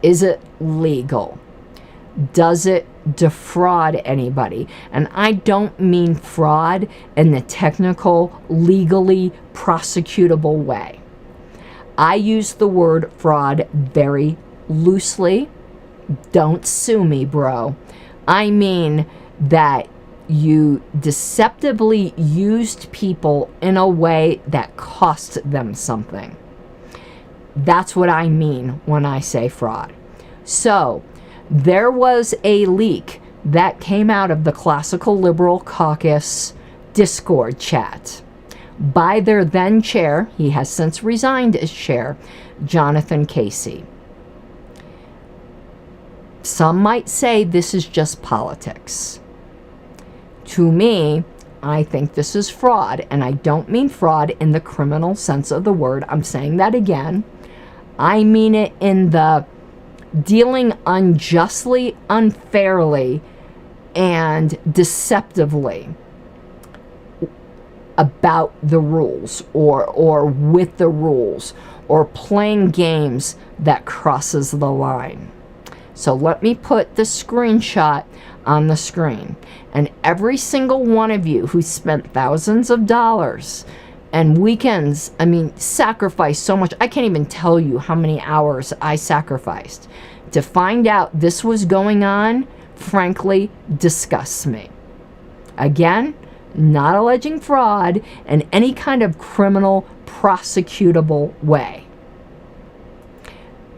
it legal? Does it defraud anybody? And I don't mean fraud in the technical, legally prosecutable way. I use the word fraud very loosely. Don't sue me, bro. I mean that you deceptively used people in a way that cost them something. That's what I mean when I say fraud. So, there was a leak that came out of the Classical Liberal Caucus Discord chat by their then chair, he has since resigned as chair, Jonathan Casey. Some might say this is just politics. To me, I think this is fraud, and I don't mean fraud in the criminal sense of the word. I'm saying that again. I mean it in the dealing unjustly, unfairly, and deceptively about the rules, or with the rules, or playing games that crosses the line. So let me put the screenshot on the screen. And every single one of you who spent thousands of dollars and weekends, sacrificed so much. I can't even tell you how many hours I sacrificed to find out this was going on. frankly disgusts me. Again, not alleging fraud in any kind of criminal prosecutable way.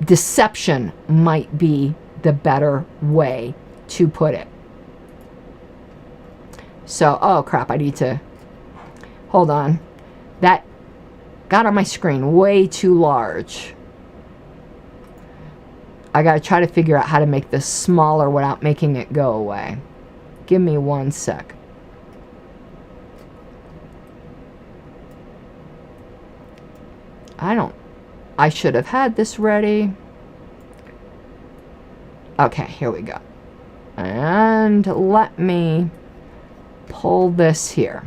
Deception might be the better way to put it. So, oh crap, I need to, hold on. That got on my screen way too large. I gotta try to figure out how to make this smaller without making it go away. Give me 1 sec. I should have had this ready. Okay, here we go. And let me pull this here.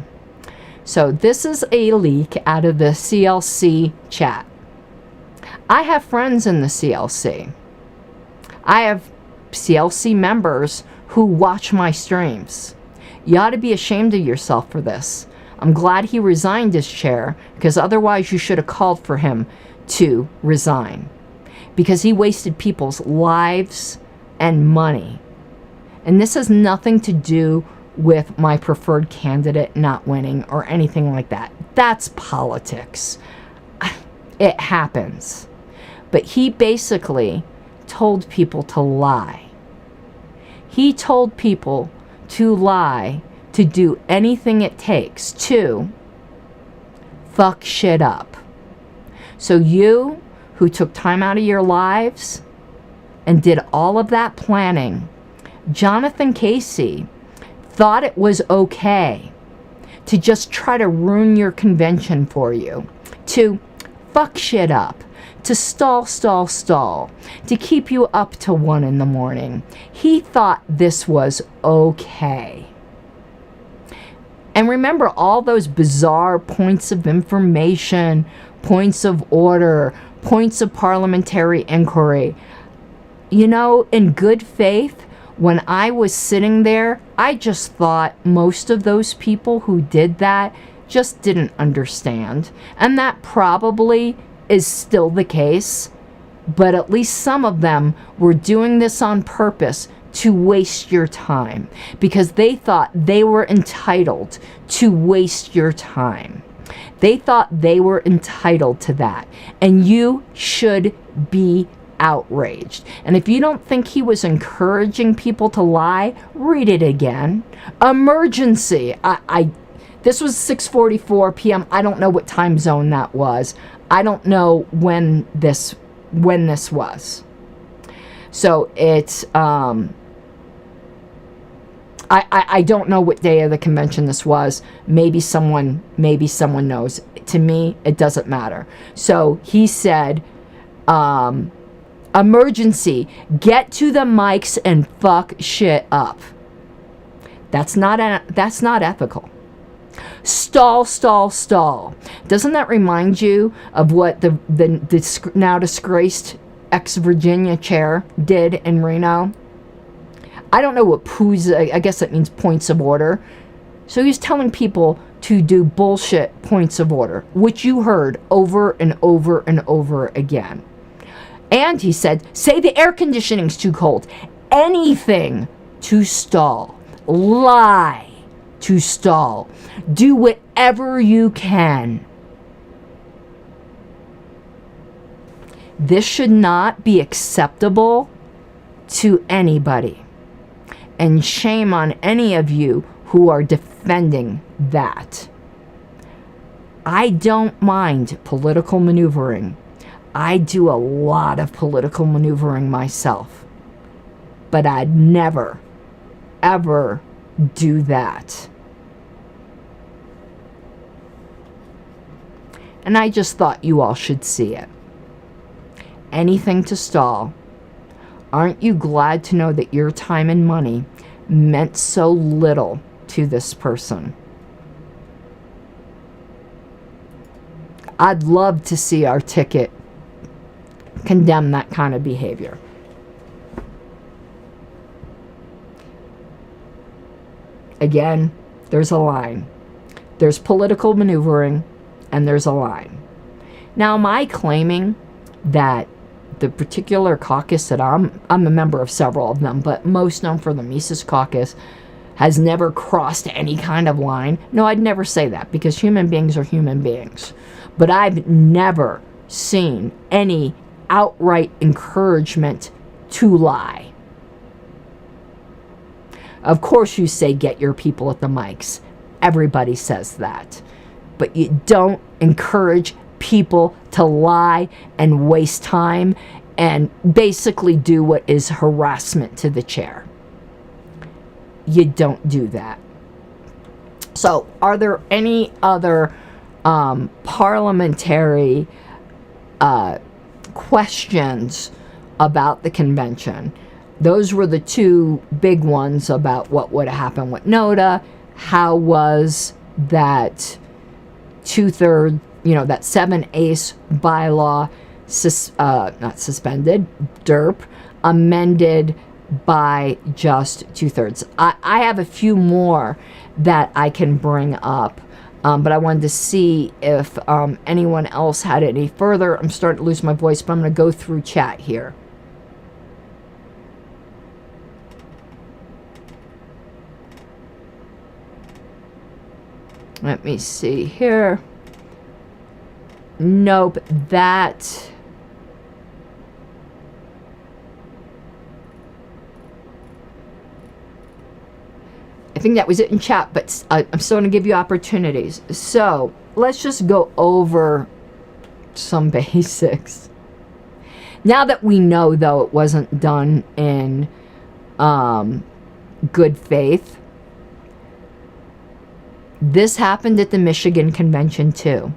So this is a leak out of the CLC chat. I have friends in the CLC. I have CLC members who watch my streams. You ought to be ashamed of yourself for this. I'm glad he resigned his chair, because otherwise you should have called for him to resign. Because he wasted people's lives and money. And this has nothing to do with my preferred candidate not winning or anything like that. That's politics. It happens. But he basically told people to lie. He told people to lie, to do anything it takes to fuck shit up. So you, who took time out of your lives and did all of that planning, Jonathan Casey thought it was okay to just try to ruin your convention for you, to fuck shit up, to stall, to keep you up till 1 in the morning. He thought this was okay. And remember all those bizarre points of information, points of order, points of parliamentary inquiry. You know, in good faith, when I was sitting there, I just thought most of those people who did that just didn't understand. And that probably is still the case. But at least some of them were doing this on purpose to waste your time, because they thought they were entitled to waste your time. They thought they were entitled to that. And you should be outraged. And if you don't think he was encouraging people to lie, read it again. Emergency. This was 6:44 p.m. I don't know what time zone that was. I don't know when this was. So it's I don't know what day of the convention this was. Maybe someone knows. To me, it doesn't matter. So he said, emergency, get to the mics and fuck shit up. That's not ethical. Stall. Doesn't that remind you of what the now disgraced ex-Virginia chair did in Reno? I don't know what POOs, I guess that means points of order. So he's telling people to do bullshit points of order, which you heard over and over and over again. And he said, say the air conditioning's too cold. Anything to stall. Lie to stall. Do whatever you can. This should not be acceptable to anybody. And shame on any of you who are defending that. I don't mind political maneuvering. I do a lot of political maneuvering myself. But I'd never, ever do that. And I just thought you all should see it. Anything to stall. Aren't you glad to know that your time and money meant so little to this person? I'd love to see our ticket condemn that kind of behavior. Again, there's a line. There's political maneuvering, and there's a line. Now, am I claiming that the particular caucus that I'm a member of several of them, but most known for the Mises Caucus, has never crossed any kind of line. No, I'd never say that, because human beings are human beings. But I've never seen any outright encouragement to lie. Of course you say get your people at the mics. Everybody says that. But you don't encourage people to lie and waste time and basically do what is harassment to the chair. You don't do that. So, are there any other parliamentary questions about the convention? Those were the two big ones about what would have happened with NOTA. How was that two-thirds, that 7/8 bylaw, not suspended, DERP, amended by just 2/3. I have a few more that I can bring up, but I wanted to see if anyone else had any further. I'm starting to lose my voice, but I'm going to go through chat here. Let me see here. Nope, that... I think that was it in chat, but I'm still going to give you opportunities. So, let's just go over some basics. Now that we know, though, it wasn't done in good faith, this happened at the Michigan Convention, too.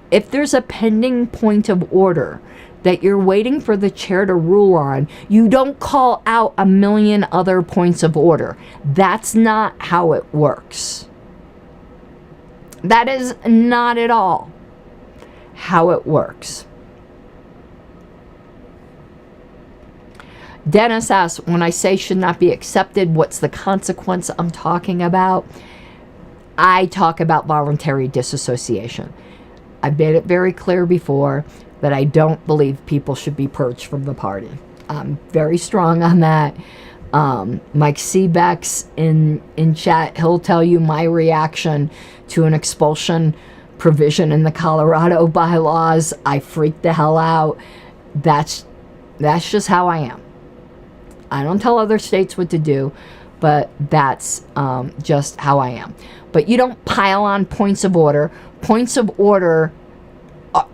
If there's a pending point of order that you're waiting for the chair to rule on, you don't call out a million other points of order. That's not how it works. That is not at all how it works. Dennis asks, when I say should not be accepted, what's the consequence I'm talking about? I talk about voluntary disassociation. I've made it very clear before that I don't believe people should be purged from the party. I'm very strong on that. Mike Seebeck's in chat, he'll tell you my reaction to an expulsion provision in the Colorado bylaws. I freaked the hell out. That's just how I am. I don't tell other states what to do, but that's just how I am. But you don't pile on points of order. Points of order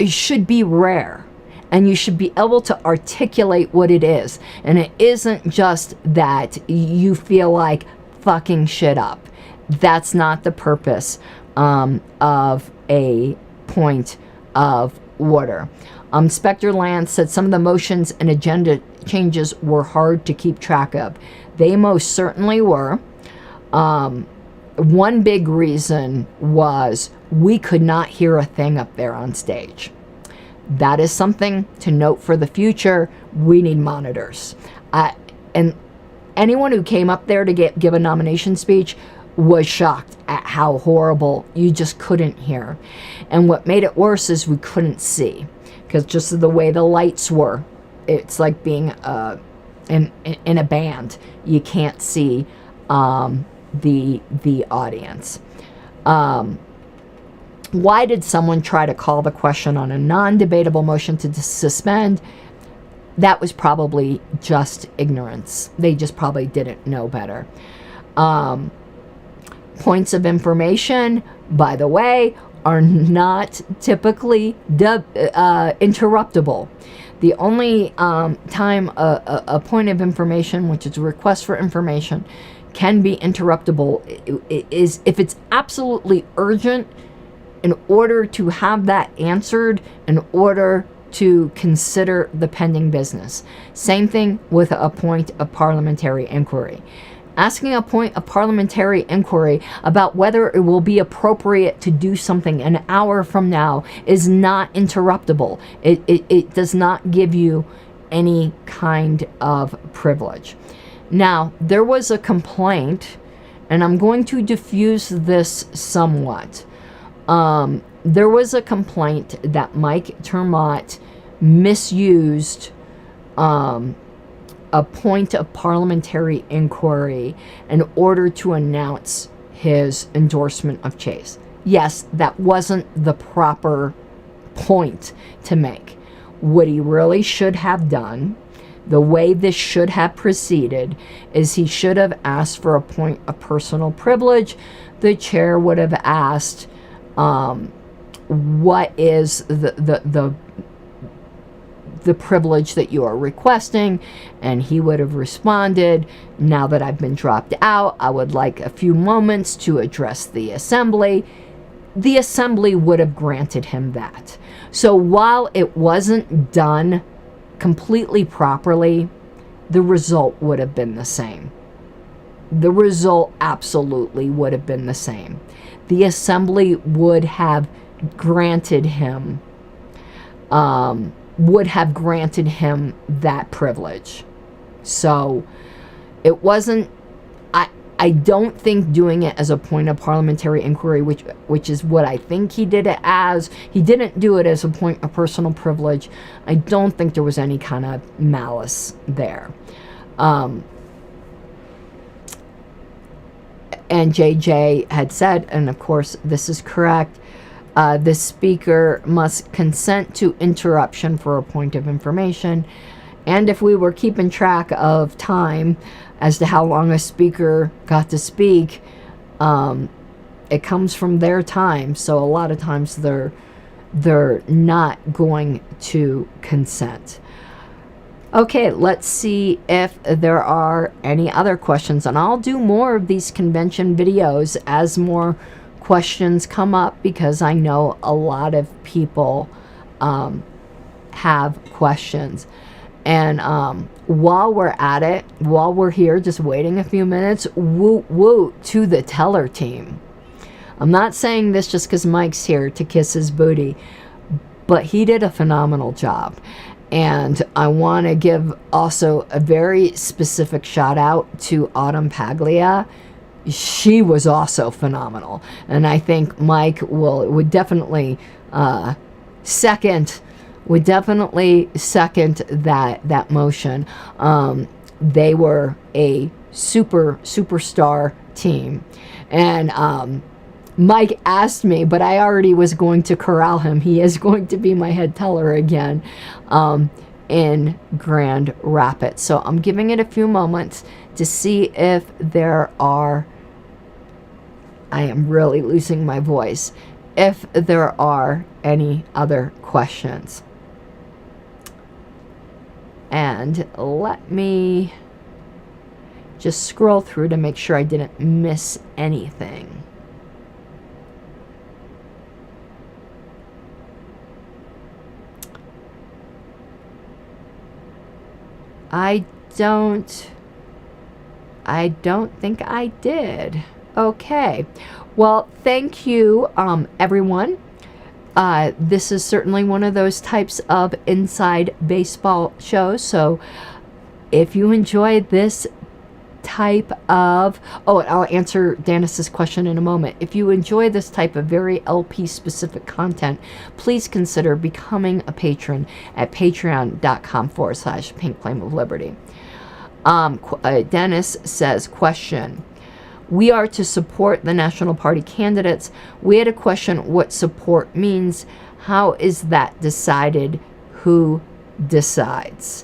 should be rare, and you should be able to articulate what it is. And it isn't just that you feel like fucking shit up. That's not the purpose of a point of order. Spectre Lance said some of the motions and agenda changes were hard to keep track of. They most certainly were. One big reason was we could not hear a thing up there on stage. That is something to note for the future. We need monitors. And anyone who came up there to give a nomination speech was shocked at how horrible you just couldn't hear. And what made it worse is we couldn't see, because just the way the lights were, it's like being in a band. You can't see the audience. Why did someone try to call the question on a non-debatable motion to suspend? That was probably just ignorance. They just probably didn't know better. Points of information, by the way, are not typically interruptible. The only time a point of information, which is a request for information, can be interruptible is if it's absolutely urgent, in order to have that answered, in order to consider the pending business. Same thing with a point of parliamentary inquiry. Asking a point of parliamentary inquiry about whether it will be appropriate to do something an hour from now is not interruptible. It does not give you any kind of privilege. Now, there was a complaint, and I'm going to diffuse this somewhat. There was a complaint that Mike Termott misused a point of parliamentary inquiry in order to announce his endorsement of Chase. Yes, that wasn't the proper point to make. What he really should have done, the way this should have proceeded, is he should have asked for a point of personal privilege. The chair would have asked, what is the privilege that you are requesting, and he would have responded, now that I've been dropped out, I would like a few moments to address the assembly. The assembly would have granted him that. So while it wasn't done completely properly, the result would have been the same. The result absolutely would have been the same. The assembly would have granted him that privilege. So it wasn't, I don't think doing it as a point of parliamentary inquiry, which is what I think he did it as. He didn't do it as a point of personal privilege. I don't think there was any kind of malice there. And JJ had said, and of course this is correct, the speaker must consent to interruption for a point of information. And if we were keeping track of time as to how long a speaker got to speak, it comes from their time. So a lot of times they're not going to consent. Okay, let's see if there are any other questions. And I'll do more of these convention videos as more questions come up, because I know a lot of people have questions. And while we're at it, while we're here just waiting a few minutes, woot woot to the teller team. I'm not saying this just because Mike's here to kiss his booty, but he did a phenomenal job. And I want to give also a very specific shout out to Autumn Paglia. She was also phenomenal. And I think Mike would definitely second that motion. They were a superstar team. And Mike asked me, but I already was going to corral him. He is going to be my head teller again in Grand Rapids. So I'm giving it a few moments to see if there are, I am really losing my voice, if there are any other questions. And let me just scroll through to make sure I didn't miss anything. I don't think I did. Okay. Well, thank you, everyone. This is certainly one of those types of inside baseball shows. So if you enjoy this type of, I'll answer Dennis's question in a moment. If you enjoy this type of very LP specific content, please consider becoming a patron at patreon.com/Pink Flame of Liberty. Dennis says, question. We are to support the National Party candidates. We had a question what support means. How is that decided? Who decides?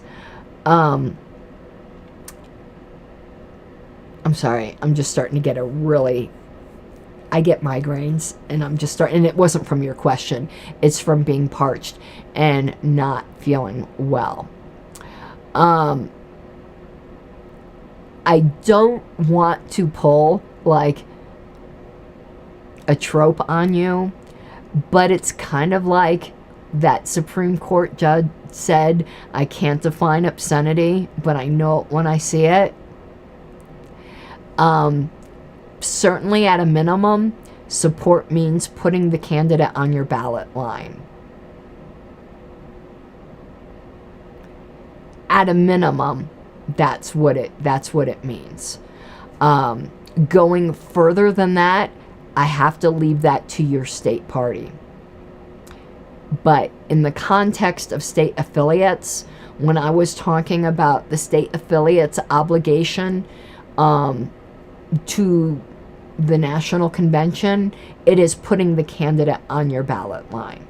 I'm sorry. I'm just starting to get I get migraines, and I'm just starting, and it wasn't from your question. It's from being parched and not feeling well. I don't want to pull like a trope on you, but it's kind of like that Supreme Court judge said, I can't define obscenity, but I know it when I see it. Certainly at a minimum, support means putting the candidate on your ballot line. At a minimum, that's what it means. Going further than that, I have to leave that to your state party. But in the context of state affiliates, when I was talking about the state affiliates' obligation to the national convention, it is putting the candidate on your ballot line.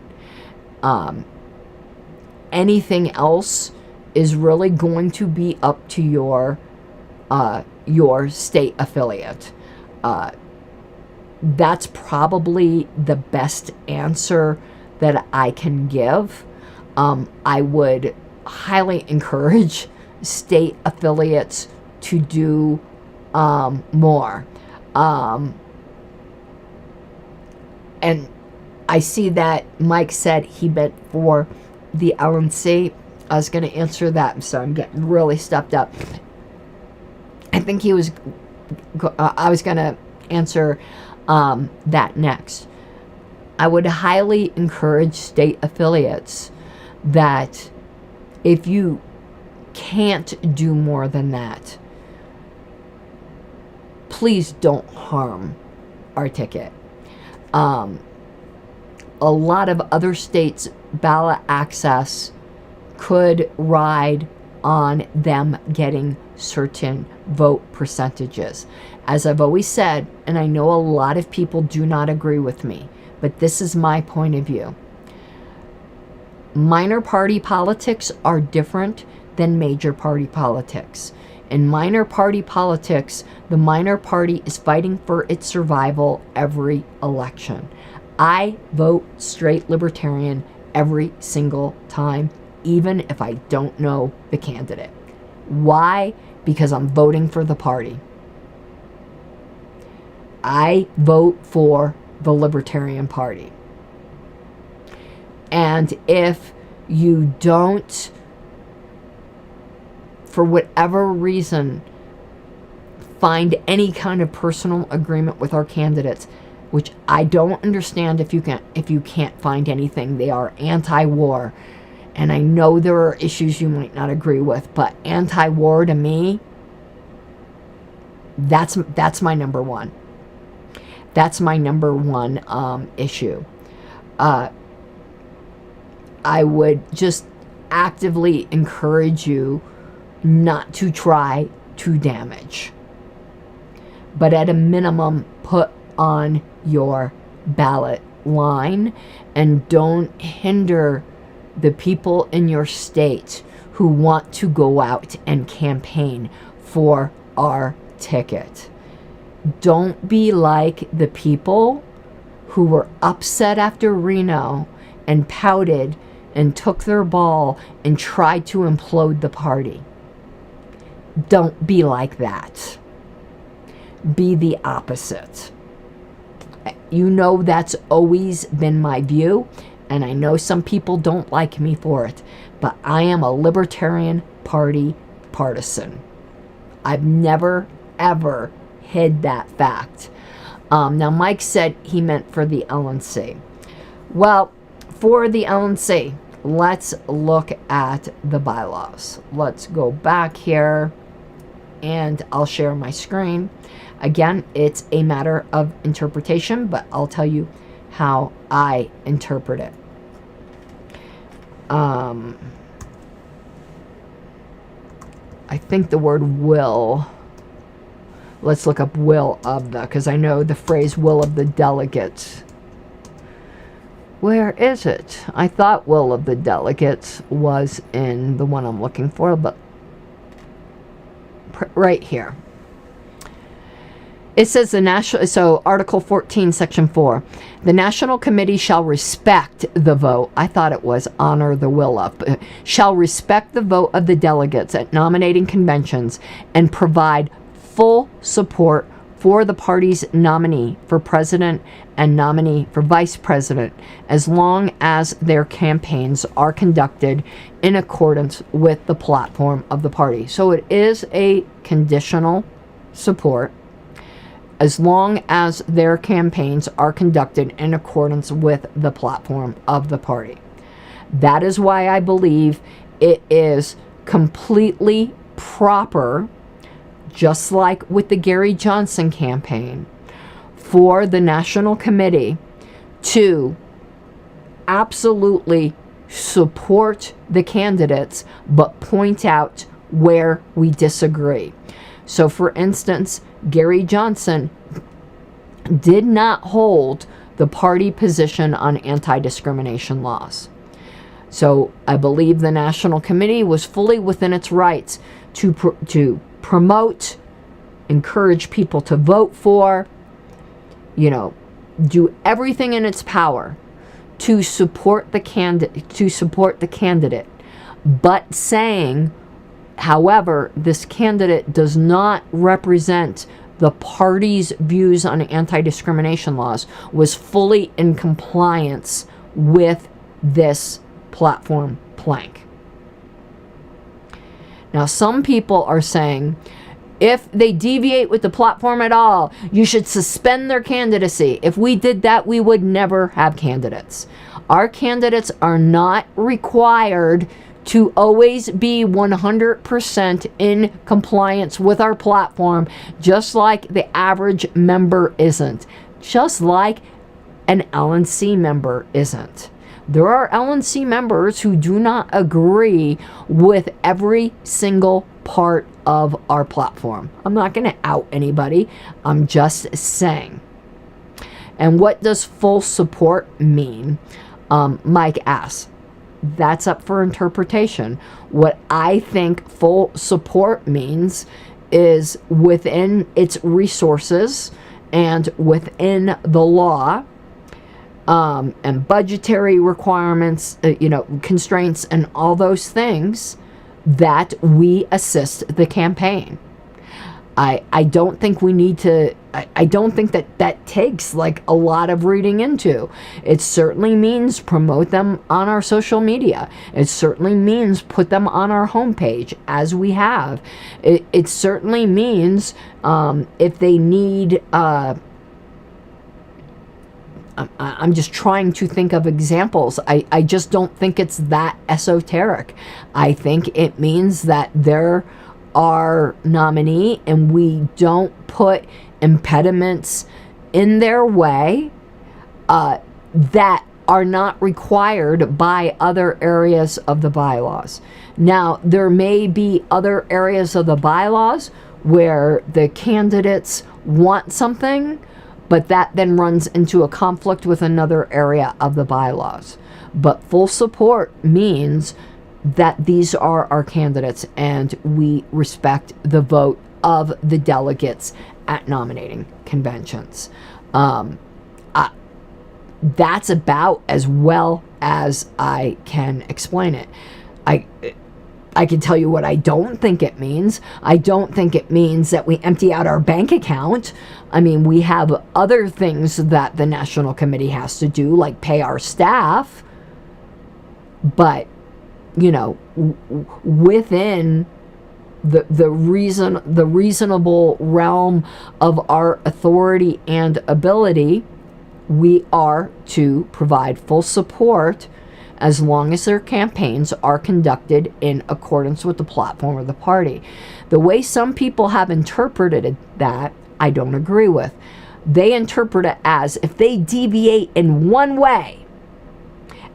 Anything else is really going to be up to your state affiliate. That's probably the best answer that I can give. I would highly encourage state affiliates to do more. And I see that Mike said he meant for the LNC. I was going to answer that, so I'm getting really stepped up. I think he was, I was going to answer that next. I would highly encourage state affiliates that if you can't do more than that, please don't harm our ticket. A lot of other states' ballot access could ride on them getting certain vote percentages. As I've always said, and I know a lot of people do not agree with me, but this is my point of view. Minor party politics are different than major party politics. In minor party politics, the minor party is fighting for its survival every election. I vote straight libertarian every single time, even if I don't know the candidate. Why? Because I'm voting for the party. I vote for the Libertarian Party. And if you don't, for whatever reason, find any kind of personal agreement with our candidates, which I don't understand if you can't find anything. They are anti-war. And I know there are issues you might not agree with, but anti-war to me, that's my number one. That's my number one issue. I would just actively encourage you not to try to damage, but at a minimum, put on your ballot line and don't hinder the people in your state who want to go out and campaign for our ticket. Don't be like the people who were upset after Reno and pouted and took their ball and tried to implode the party. Don't be like that. Be the opposite. You know that's always been my view, and I know some people don't like me for it, but I am a Libertarian Party partisan. I've never, ever hid that fact. Now, Mike said he meant for the LNC. Well, for the LNC, let's look at the bylaws. Let's go back here, and I'll share my screen. Again, it's a matter of interpretation, but I'll tell you how I interpret it. I think the word will. Let's look up will of the, because I know the phrase will of the delegates. Where is it? I thought will of the delegates was in the one I'm looking for, but right here. It says the national, so Article 14, Section 4, the National Committee shall respect the vote. I thought it was honor the will of, shall respect the vote of the delegates at nominating conventions and provide full support for the party's nominee for president and nominee for vice president as long as their campaigns are conducted in accordance with the platform of the party. So it is a conditional support as long as their campaigns are conducted in accordance with the platform of the party. That is why I believe it is completely proper, just like with the Gary Johnson campaign, for the National Committee to absolutely support the candidates, but point out where we disagree. So, for instance, Gary Johnson did not hold the party position on anti-discrimination laws. So I believe the National Committee was fully within its rights to promote, encourage people to vote for, do everything in its power to support the candidate, but saying, however, this candidate does not represent the party's views on anti-discrimination laws, was fully in compliance with this platform plank. Now, some people are saying, if they deviate with the platform at all, you should suspend their candidacy. If we did that, we would never have candidates. Our candidates are not required to always be 100% in compliance with our platform, just like the average member isn't, just like an LNC member isn't. There are LNC members who do not agree with every single part of our platform. I'm not going to out anybody. I'm just saying. And what does full support mean? Mike asks. That's up for interpretation. What I think full support means is within its resources and within the law, and budgetary requirements, constraints and all those things, that we assist the campaign. I don't think we need to, I don't think that takes like a lot of reading into. It certainly means promote them on our social media. It certainly means put them on our homepage, as we have. It certainly means if they need, I'm just trying to think of examples. I just don't think it's that esoteric. I think it means that they're our nominee and we don't put impediments in their way that are not required by other areas of the bylaws. Now, there may be other areas of the bylaws where the candidates want something, but that then runs into a conflict with another area of the bylaws. But full support means that these are our candidates and we respect the vote of the delegates at nominating conventions. That's about as well as I can explain it. I can tell you what I don't think it means. I don't think it means that we empty out our bank account. I mean, we have other things that the National Committee has to do, like pay our staff. But, within the reasonable realm of our authority and ability, we are to provide full support as long as their campaigns are conducted in accordance with the platform of the party. The way some people have interpreted that, I don't agree with. They interpret it as if they deviate in one way,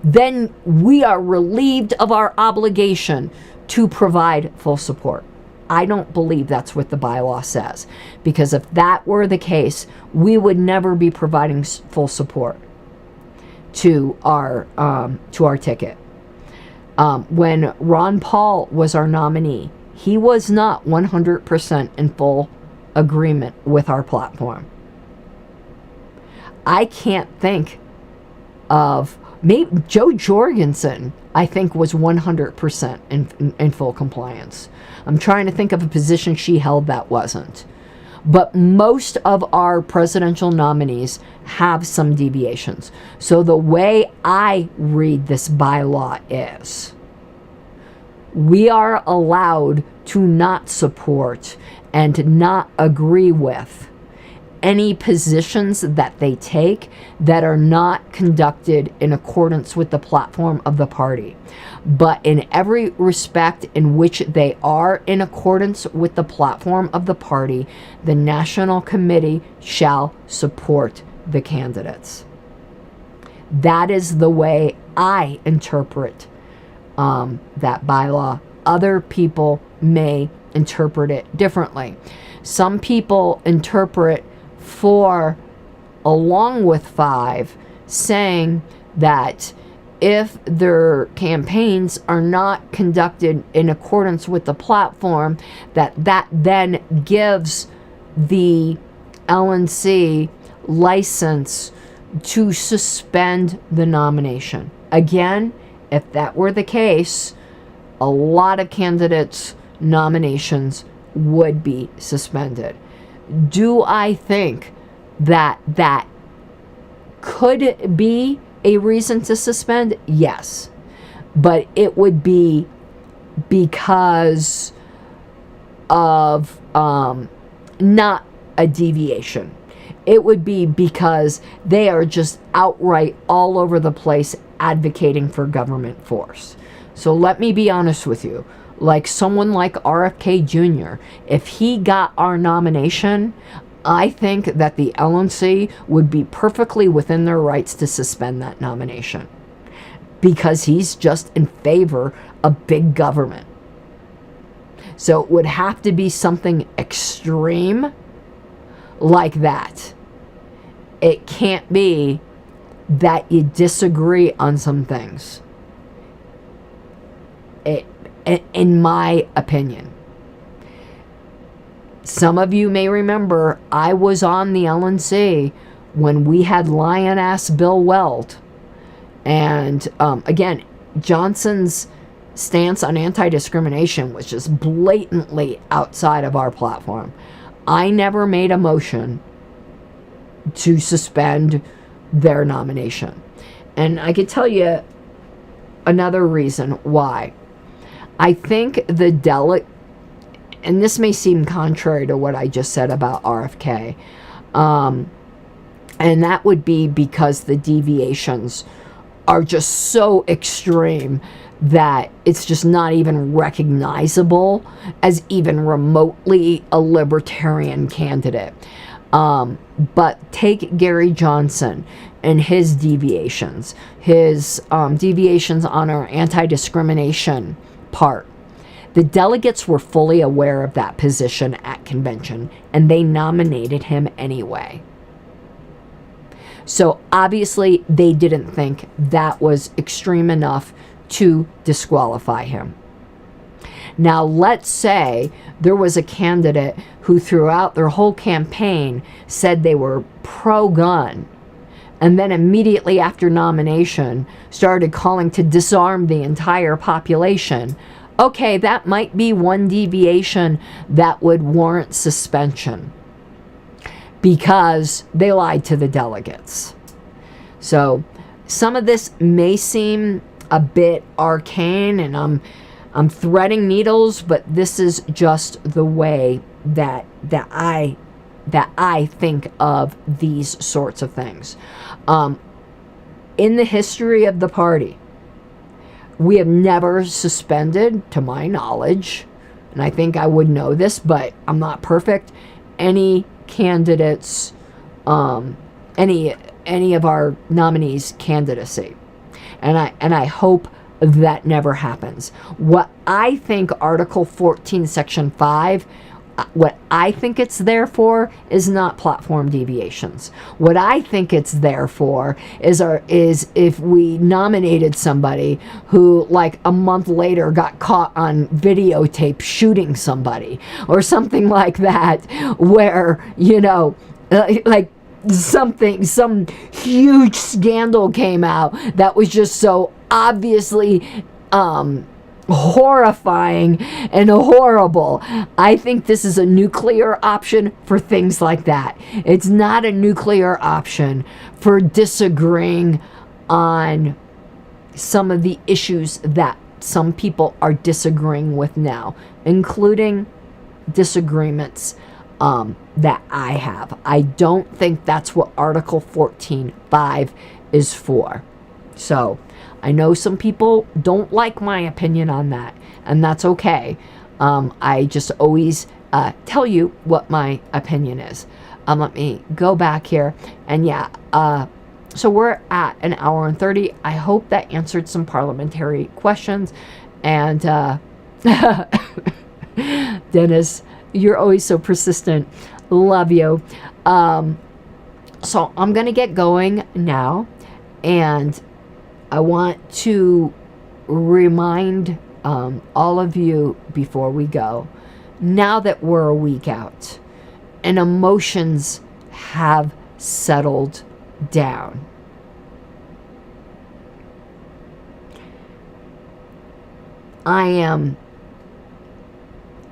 then we are relieved of our obligation to provide full support. I don't believe that's what the bylaw says, because if that were the case, we would never be providing full support to our ticket. When Ron Paul was our nominee, he was not 100% in full agreement with our platform. I can't think of, maybe Joe Jorgensen, I think, was 100% in full compliance. I'm trying to think of a position she held that wasn't. But most of our presidential nominees have some deviations. So the way I read this bylaw is, we are allowed to not support and not agree with any positions that they take that are not conducted in accordance with the platform of the party. But in every respect in which they are in accordance with the platform of the party, the National Committee shall support the candidates. That is the way I interpret that bylaw. Other people may interpret it differently. Some people interpret 4 along with 5, saying that if their campaigns are not conducted in accordance with the platform, that then gives the LNC license to suspend the nomination. Again, if that were the case, a lot of candidates' nominations would be suspended. Do I think that that could be a reason to suspend? Yes. But it would be because of not a deviation. It would be because they are just outright all over the place advocating for government force. So let me be honest with you. Like someone like RFK Jr., if he got our nomination, I think that the LNC would be perfectly within their rights to suspend that nomination, because he's just in favor of big government. So it would have to be something extreme like that. It can't be that you disagree on some things, in my opinion. Some of you may remember I was on the LNC when we had lion-ass Bill Weld. And again, Johnson's stance on anti-discrimination was just blatantly outside of our platform. I never made a motion to suspend their nomination. And I could tell you another reason why. I think the delegate, and this may seem contrary to what I just said about RFK, and that would be because the deviations are just so extreme that it's just not even recognizable as even remotely a libertarian candidate. But take Gary Johnson and his deviations on our anti-discrimination part. The delegates were fully aware of that position at convention, and they nominated him anyway. So obviously they didn't think that was extreme enough to disqualify him. Now let's say there was a candidate who throughout their whole campaign said they were pro-gun, and then immediately after nomination started calling to disarm the entire population. Okay, that might be one deviation that would warrant suspension, because they lied to the delegates. So some of this may seem a bit arcane, and I'm threading needles, but this is just the way that I think of these sorts of things. In the history of the party, we have never suspended, to my knowledge, and I think I would know this, but I'm not perfect, any candidates, any of our nominees' candidacy. And I hope that never happens. What I think Article 14, Section 5, what I think it's there for is not platform deviations. What I think it's there for is if we nominated somebody who, like, a month later got caught on videotape shooting somebody or something like that, where, you know, like some huge scandal came out that was just so obviously horrifying and horrible. I think this is a nuclear option for things like that. It's not a nuclear option for disagreeing on some of the issues that some people are disagreeing with now, including disagreements that I have. I don't think that's what Article 14.5 is for. So I know some people don't like my opinion on that, and that's okay. I just always tell you what my opinion is. Let me go back here, and yeah, So we're at an hour and 30. I hope that answered some parliamentary questions. And Dennis, you're always so persistent. Love you. So I'm going to get going now. And I want to remind all of you before we go, now that we're a week out and emotions have settled down, I am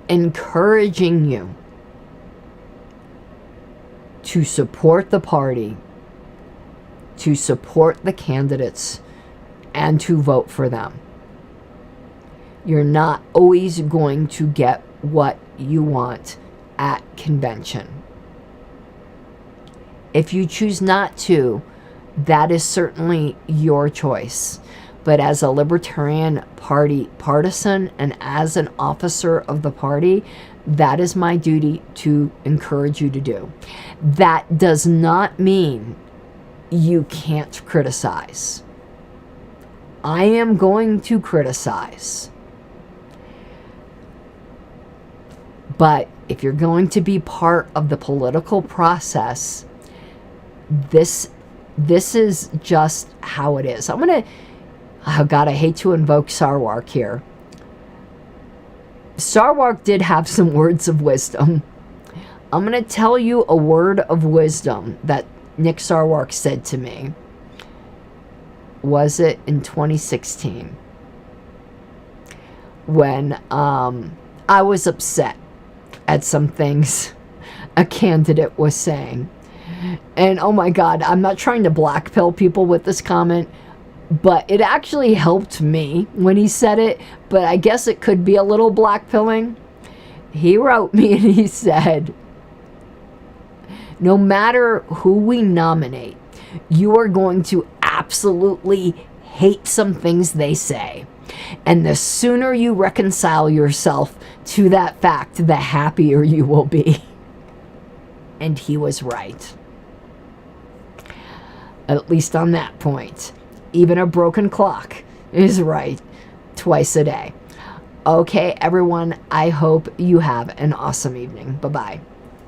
encouraging you to support the party, to support the candidates, and to vote for them. You're not always going to get what you want at convention. If you choose not to, that is certainly your choice. But as a Libertarian Party partisan and as an officer of the party, that is my duty to encourage you to do. That does not mean you can't criticize. I am going to criticize. But if you're going to be part of the political process, this is just how it is. Oh God, I hate to invoke Sarwark here. Sarwark did have some words of wisdom. I'm going to tell you a word of wisdom that Nick Sarwark said to me. Was it in 2016? When I was upset at some things a candidate was saying. And oh my God, I'm not trying to blackpill people with this comment, but it actually helped me when he said it, but I guess it could be a little blackpilling. He wrote me and he said, no matter who we nominate, you are going to absolutely hate some things they say. And the sooner you reconcile yourself to that fact, the happier you will be. And he was right. At least on that point. Even a broken clock is right twice a day. Okay, everyone, I hope you have an awesome evening. Bye-bye.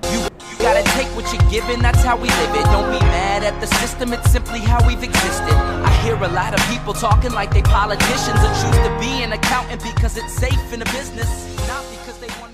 You gotta take what you're given, that's how we live it. Don't be mad at the system, it's simply how we've existed. I hear a lot of people talking like they politicians and choose to be an accountant because it's safe in a business, not because they want